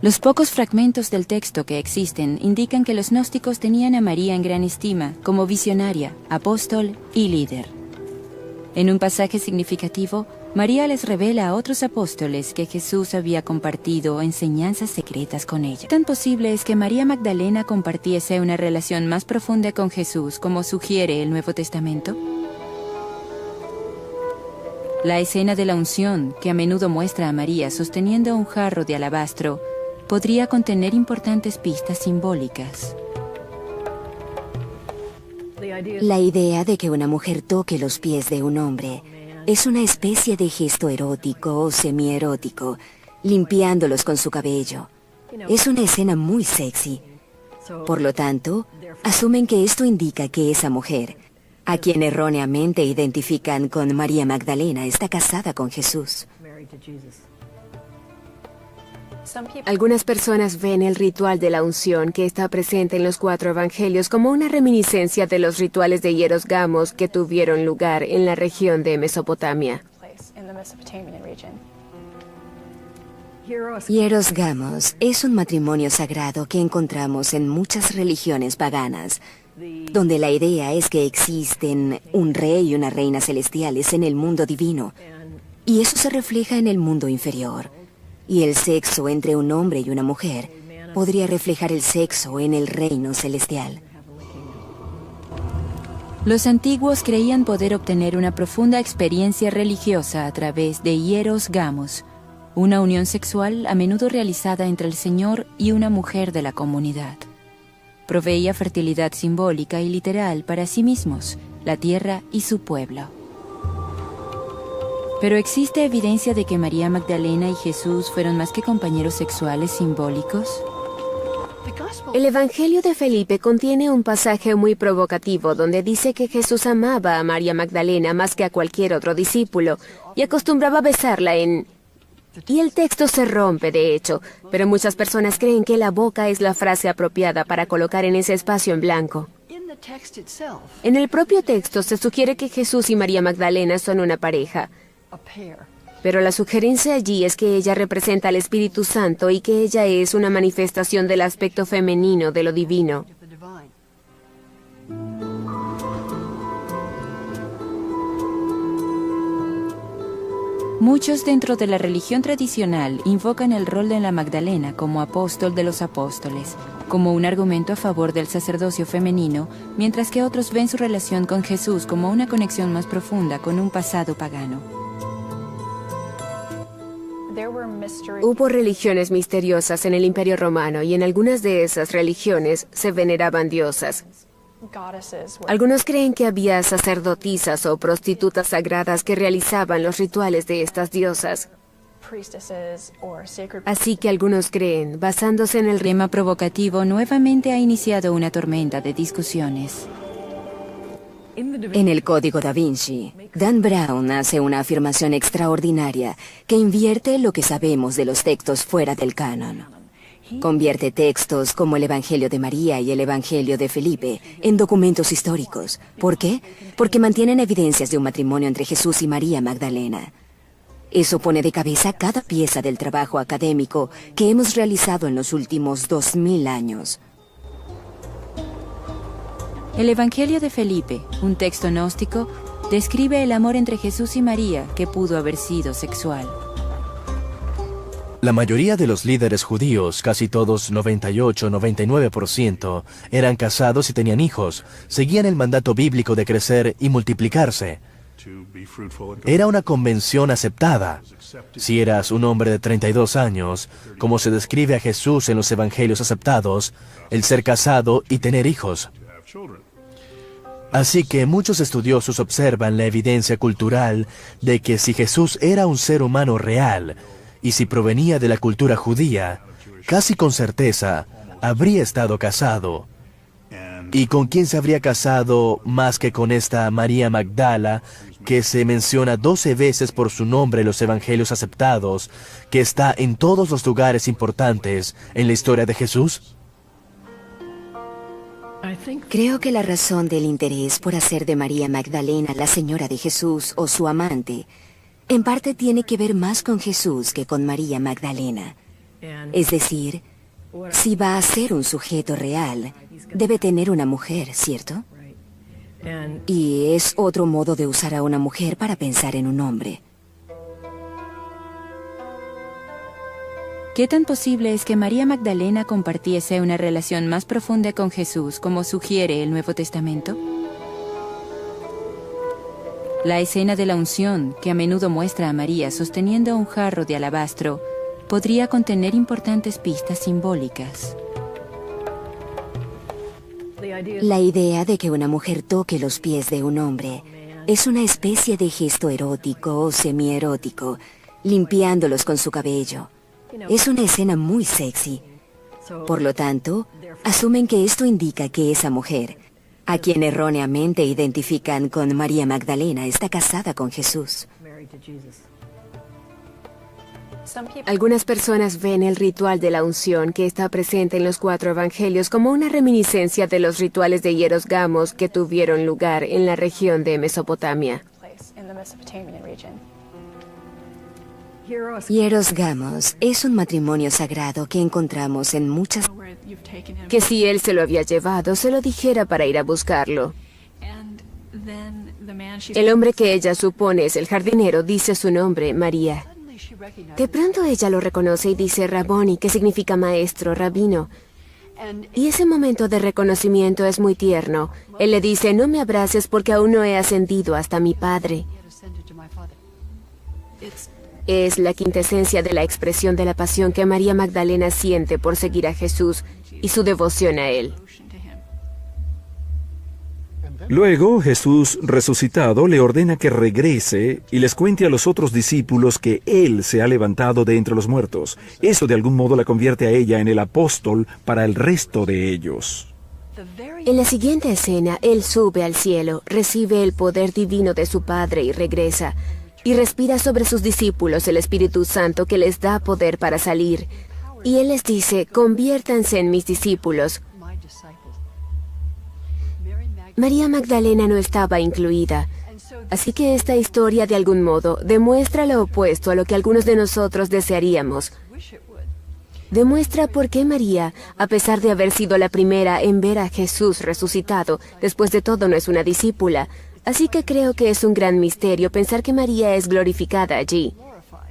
Los pocos fragmentos del texto que existen indican que los gnósticos tenían a María en gran estima como visionaria, apóstol y líder. En un pasaje significativo, María les revela a otros apóstoles que Jesús había compartido enseñanzas secretas con ella. ¿Tan posible es que María Magdalena compartiese una relación más profunda con Jesús, como sugiere el Nuevo Testamento? La escena de la unción, que a menudo muestra a María sosteniendo un jarro de alabastro, podría contener importantes pistas simbólicas. La idea de que una mujer toque los pies de un hombre es una especie de gesto erótico o semierótico, limpiándolos con su cabello. Es una escena muy sexy. Por lo tanto, asumen que esto indica que esa mujer, a quien erróneamente identifican con María Magdalena, está casada con Jesús. Algunas personas ven el ritual de la unción que está presente en los 4 evangelios como una reminiscencia de los rituales de hieros gamos que tuvieron lugar en la región de Mesopotamia. Hieros gamos es un matrimonio sagrado que encontramos en muchas religiones paganas, donde la idea es que existen un rey y una reina celestiales en el mundo divino, y eso se refleja en el mundo inferior. Y el sexo entre un hombre y una mujer podría reflejar el sexo en el reino celestial. Los antiguos creían poder obtener una profunda experiencia religiosa a través de hieros gamos, una unión sexual a menudo realizada entre el Señor y una mujer de la comunidad. Proveía fertilidad simbólica y literal para sí mismos, la tierra y su pueblo. Pero ¿existe evidencia de que María Magdalena y Jesús fueron más que compañeros sexuales simbólicos? El Evangelio de Felipe contiene un pasaje muy provocativo donde dice que Jesús amaba a María Magdalena más que a cualquier otro discípulo y acostumbraba besarla en... Y el texto se rompe, de hecho, pero muchas personas creen que la boca es la frase apropiada para colocar en ese espacio en blanco. En el propio texto se sugiere que Jesús y María Magdalena son una pareja. Pero la sugerencia allí es que ella representa al Espíritu Santo y que ella es una manifestación del aspecto femenino de lo divino. Muchos dentro de la religión tradicional invocan el rol de la Magdalena como apóstol de los apóstoles, como un argumento a favor del sacerdocio femenino, mientras que otros ven su relación con Jesús como una conexión más profunda con un pasado pagano. Hubo religiones misteriosas en el Imperio Romano y en algunas de esas religiones se veneraban diosas. Algunos creen que había sacerdotisas o prostitutas sagradas que realizaban los rituales de estas diosas. Así que algunos creen, basándose en el tema provocativo, nuevamente ha iniciado una tormenta de discusiones. En el Código da Vinci, Dan Brown hace una afirmación extraordinaria que invierte lo que sabemos de los textos fuera del canon. Convierte textos como el Evangelio de María y el Evangelio de Felipe en documentos históricos. ¿Por qué? Porque mantienen evidencias de un matrimonio entre Jesús y María Magdalena. Eso pone de cabeza cada pieza del trabajo académico que hemos realizado en los últimos 2000 años. El Evangelio de Felipe, un texto gnóstico, describe el amor entre Jesús y María que pudo haber sido sexual. La mayoría de los líderes judíos, casi todos 98-99%, eran casados y tenían hijos, seguían el mandato bíblico de crecer y multiplicarse. Era una convención aceptada. Si eras un hombre de 32 años, como se describe a Jesús en los evangelios aceptados, el ser casado y tener hijos. Así que muchos estudiosos observan la evidencia cultural de que si Jesús era un ser humano real, y si provenía de la cultura judía, casi con certeza habría estado casado. ¿Y con quién se habría casado más que con esta María Magdala, que se menciona 12 veces por su nombre en los evangelios aceptados, que está en todos los lugares importantes en la historia de Jesús? Creo que la razón del interés por hacer de María Magdalena la señora de Jesús o su amante, en parte tiene que ver más con Jesús que con María Magdalena. Es decir, si va a ser un sujeto real, debe tener una mujer, ¿cierto? Y es otro modo de usar a una mujer para pensar en un hombre. ¿Qué tan posible es que María Magdalena compartiese una relación más profunda con Jesús, como sugiere el Nuevo Testamento? La escena de la unción, que a menudo muestra a María sosteniendo un jarro de alabastro, podría contener importantes pistas simbólicas. La idea de que una mujer toque los pies de un hombre es una especie de gesto erótico o semierótico, limpiándolos con su cabello. Es una escena muy sexy. Por lo tanto, asumen que esto indica que esa mujer, a quien erróneamente identifican con María Magdalena, está casada con Jesús. Algunas personas ven el ritual de la unción que está presente en los 4 evangelios como una reminiscencia de los rituales de hieros gamos que tuvieron lugar en la región de Mesopotamia. Hieros gamos es un matrimonio sagrado que encontramos en muchas... Que si él se lo había llevado, se lo dijera para ir a buscarlo. El hombre que ella supone es el jardinero dice su nombre, María. De pronto ella lo reconoce y dice Raboni, que significa maestro, rabino. Y ese momento de reconocimiento es muy tierno. Él le dice, no me abraces porque aún no he ascendido hasta mi Padre. Es la quintesencia de la expresión de la pasión que María Magdalena siente por seguir a Jesús y su devoción a Él. Luego, Jesús resucitado le ordena que regrese y les cuente a los otros discípulos que Él se ha levantado de entre los muertos. Eso de algún modo la convierte a ella en el apóstol para el resto de ellos. En la siguiente escena, Él sube al cielo, recibe el poder divino de su Padre y regresa. Y respira sobre sus discípulos el Espíritu Santo que les da poder para salir. Y Él les dice, conviértanse en mis discípulos. María Magdalena no estaba incluida. Así que esta historia, de algún modo, demuestra lo opuesto a lo que algunos de nosotros desearíamos. Demuestra por qué María, a pesar de haber sido la primera en ver a Jesús resucitado, después de todo no es una discípula. Así que creo que es un gran misterio pensar que María es glorificada allí.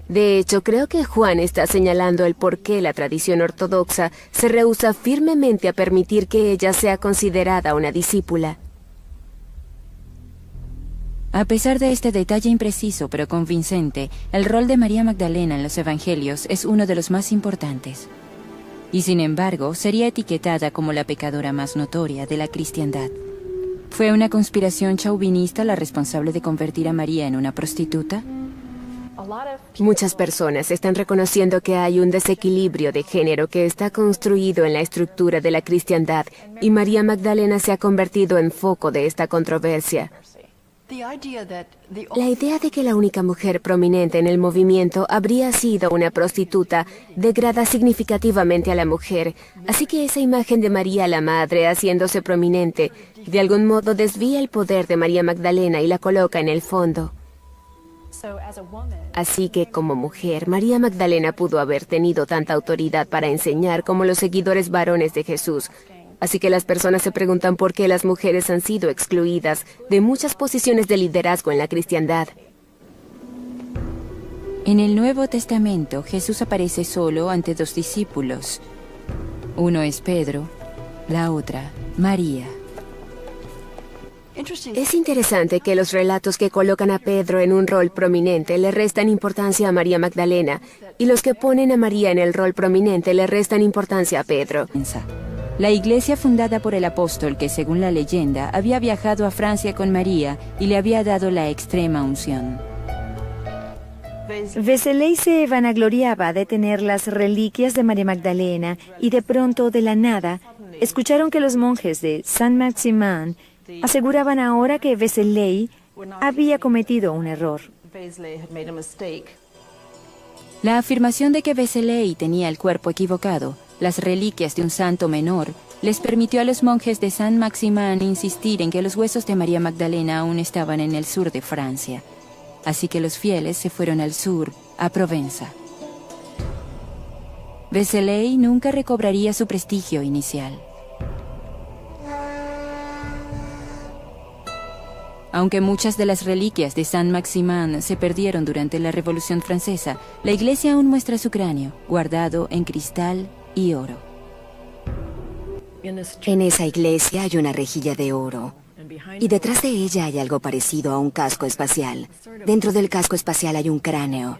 De hecho, creo que Juan está señalando el por qué la tradición ortodoxa se rehúsa firmemente a permitir que ella sea considerada una discípula. A pesar de este detalle impreciso pero convincente, el rol de María Magdalena en los evangelios es uno de los más importantes. Y sin embargo, sería etiquetada como la pecadora más notoria de la cristiandad. ¿Fue una conspiración chauvinista la responsable de convertir a María en una prostituta? Muchas personas están reconociendo que hay un desequilibrio de género que está construido en la estructura de la cristiandad, y María Magdalena se ha convertido en foco de esta controversia. La idea de que la única mujer prominente en el movimiento habría sido una prostituta degrada significativamente a la mujer, así que esa imagen de María la Madre haciéndose prominente, de algún modo desvía el poder de María Magdalena y la coloca en el fondo. Así que como mujer, María Magdalena pudo haber tenido tanta autoridad para enseñar como los seguidores varones de Jesús. Así que las personas se preguntan por qué las mujeres han sido excluidas de muchas posiciones de liderazgo en la cristiandad. En el Nuevo Testamento, Jesús aparece solo ante dos discípulos. Uno es Pedro, la otra, María. Es interesante que los relatos que colocan a Pedro en un rol prominente le restan importancia a María Magdalena, y los que ponen a María en el rol prominente le restan importancia a Pedro. La iglesia fundada por el apóstol que, según la leyenda, había viajado a Francia con María y le había dado la extrema unción. Vézelay se vanagloriaba de tener las reliquias de María Magdalena y de pronto, de la nada, escucharon que los monjes de Saint-Maximin aseguraban ahora que Vézelay había cometido un error. La afirmación de que Vézelay tenía el cuerpo equivocado, las reliquias de un santo menor, les permitió a los monjes de Saint-Maximin insistir en que los huesos de María Magdalena aún estaban en el sur de Francia. Así que los fieles se fueron al sur, a Provenza. Vézelay nunca recobraría su prestigio inicial. Aunque muchas de las reliquias de Saint-Maximin se perdieron durante la Revolución Francesa, la iglesia aún muestra su cráneo, guardado en cristal y oro. En esa iglesia hay una rejilla de oro. Y detrás de ella hay algo parecido a un casco espacial. Dentro del casco espacial hay un cráneo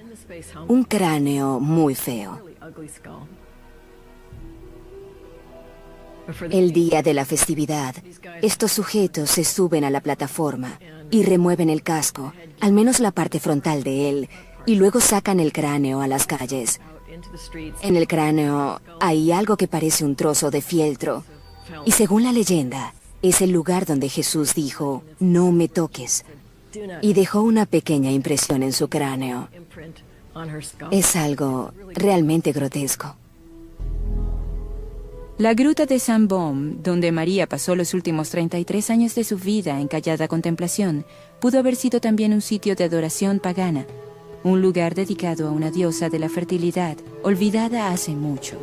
muy feo. El día de la festividad, estos sujetos se suben a la plataforma y remueven el casco, al menos la parte frontal de él, y luego sacan el cráneo a las calles. En el cráneo hay algo que parece un trozo de fieltro, y según la leyenda, es el lugar donde Jesús dijo, "No me toques", y dejó una pequeña impresión en su cráneo. Es algo realmente grotesco. La gruta de Saint-Baume, donde María pasó los últimos 33 años de su vida en callada contemplación, pudo haber sido también un sitio de adoración pagana, un lugar dedicado a una diosa de la fertilidad, olvidada hace mucho.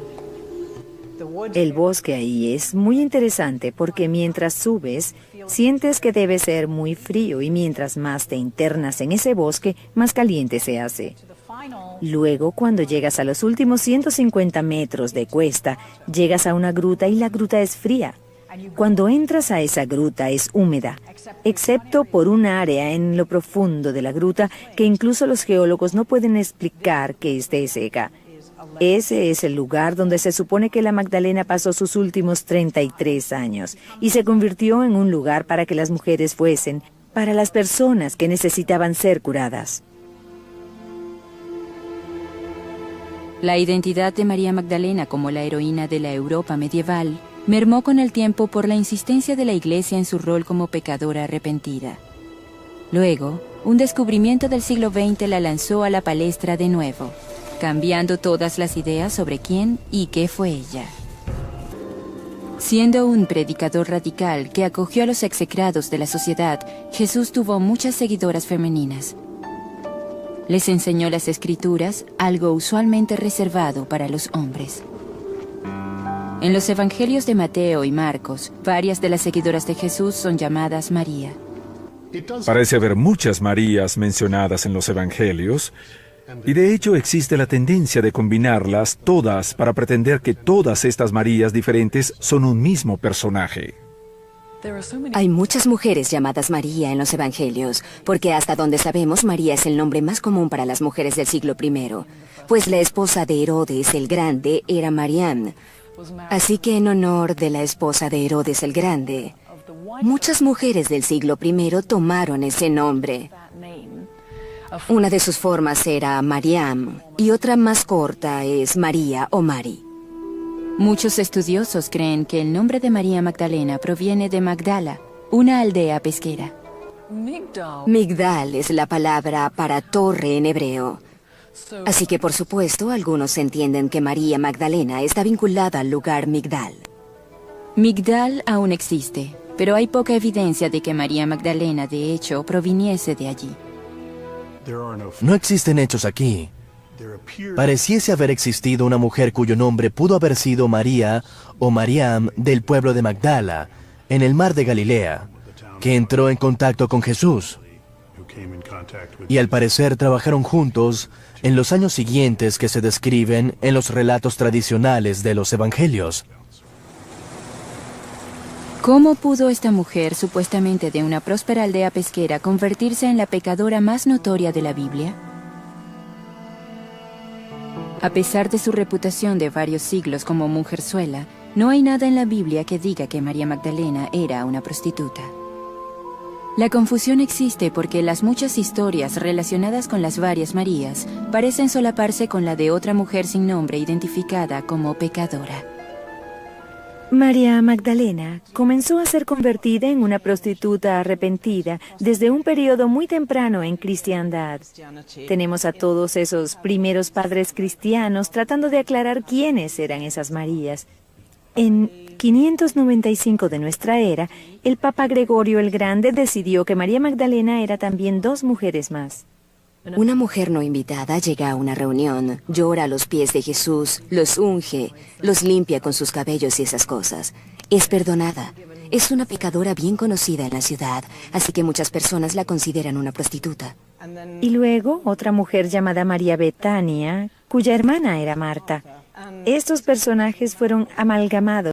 El bosque ahí es muy interesante porque mientras subes, sientes que debe ser muy frío y mientras más te internas en ese bosque, más caliente se hace. Luego, cuando llegas a los últimos 150 metros de cuesta, llegas a una gruta y la gruta es fría. Cuando entras a esa gruta es húmeda, excepto por un área en lo profundo de la gruta que incluso los geólogos no pueden explicar que esté seca. Ese es el lugar donde se supone que la Magdalena pasó sus últimos 33 años y se convirtió en un lugar para que las mujeres fuesen, para las personas que necesitaban ser curadas. La identidad de María Magdalena como la heroína de la Europa medieval mermó con el tiempo por la insistencia de la Iglesia en su rol como pecadora arrepentida. Luego, un descubrimiento del siglo XX la lanzó a la palestra de nuevo, cambiando todas las ideas sobre quién y qué fue ella. Siendo un predicador radical que acogió a los execrados de la sociedad, Jesús tuvo muchas seguidoras femeninas. Les enseñó las Escrituras, algo usualmente reservado para los hombres. En los evangelios de Mateo y Marcos, varias de las seguidoras de Jesús son llamadas María. Parece haber muchas Marías mencionadas en los evangelios, y de hecho existe la tendencia de combinarlas todas para pretender que todas estas Marías diferentes son un mismo personaje. Hay muchas mujeres llamadas María en los evangelios, porque hasta donde sabemos María es el nombre más común para las mujeres del siglo I, pues la esposa de Herodes el Grande era Mariam. Así que en honor de la esposa de Herodes el Grande, muchas mujeres del siglo I tomaron ese nombre. Una de sus formas era Mariam y otra más corta es María o Mari. Muchos estudiosos creen que el nombre de María Magdalena proviene de Magdala, una aldea pesquera. Migdal es la palabra para torre en hebreo. Así que, por supuesto, algunos entienden que María Magdalena está vinculada al lugar Migdal. Migdal aún existe, pero hay poca evidencia de que María Magdalena, de hecho, proviniese de allí. No existen hechos aquí. pareciese haber existido una mujer cuyo nombre pudo haber sido María o Mariam del pueblo de Magdala, en el mar de Galilea, que entró en contacto con Jesús. Y al parecer trabajaron juntos en los años siguientes que se describen en los relatos tradicionales de los evangelios. ¿Cómo pudo esta mujer, supuestamente de una próspera aldea pesquera, convertirse en la pecadora más notoria de la Biblia? A pesar de su reputación de varios siglos como mujerzuela, no hay nada en la Biblia que diga que María Magdalena era una prostituta. La confusión existe porque las muchas historias relacionadas con las varias Marías parecen solaparse con la de otra mujer sin nombre identificada como pecadora. María Magdalena comenzó a ser convertida en una prostituta arrepentida desde un periodo muy temprano en cristiandad. Tenemos a todos esos primeros padres cristianos tratando de aclarar quiénes eran esas Marías. En 595 de nuestra era, el Papa Gregorio el Grande decidió que María Magdalena era también dos mujeres más. Una mujer no invitada llega a una reunión, llora a los pies de Jesús, los unge, los limpia con sus cabellos y esas cosas. Es perdonada. Es una pecadora bien conocida en la ciudad, así que muchas personas la consideran una prostituta. Y luego, otra mujer llamada María Betania, cuya hermana era Marta. Estos personajes fueron amalgamados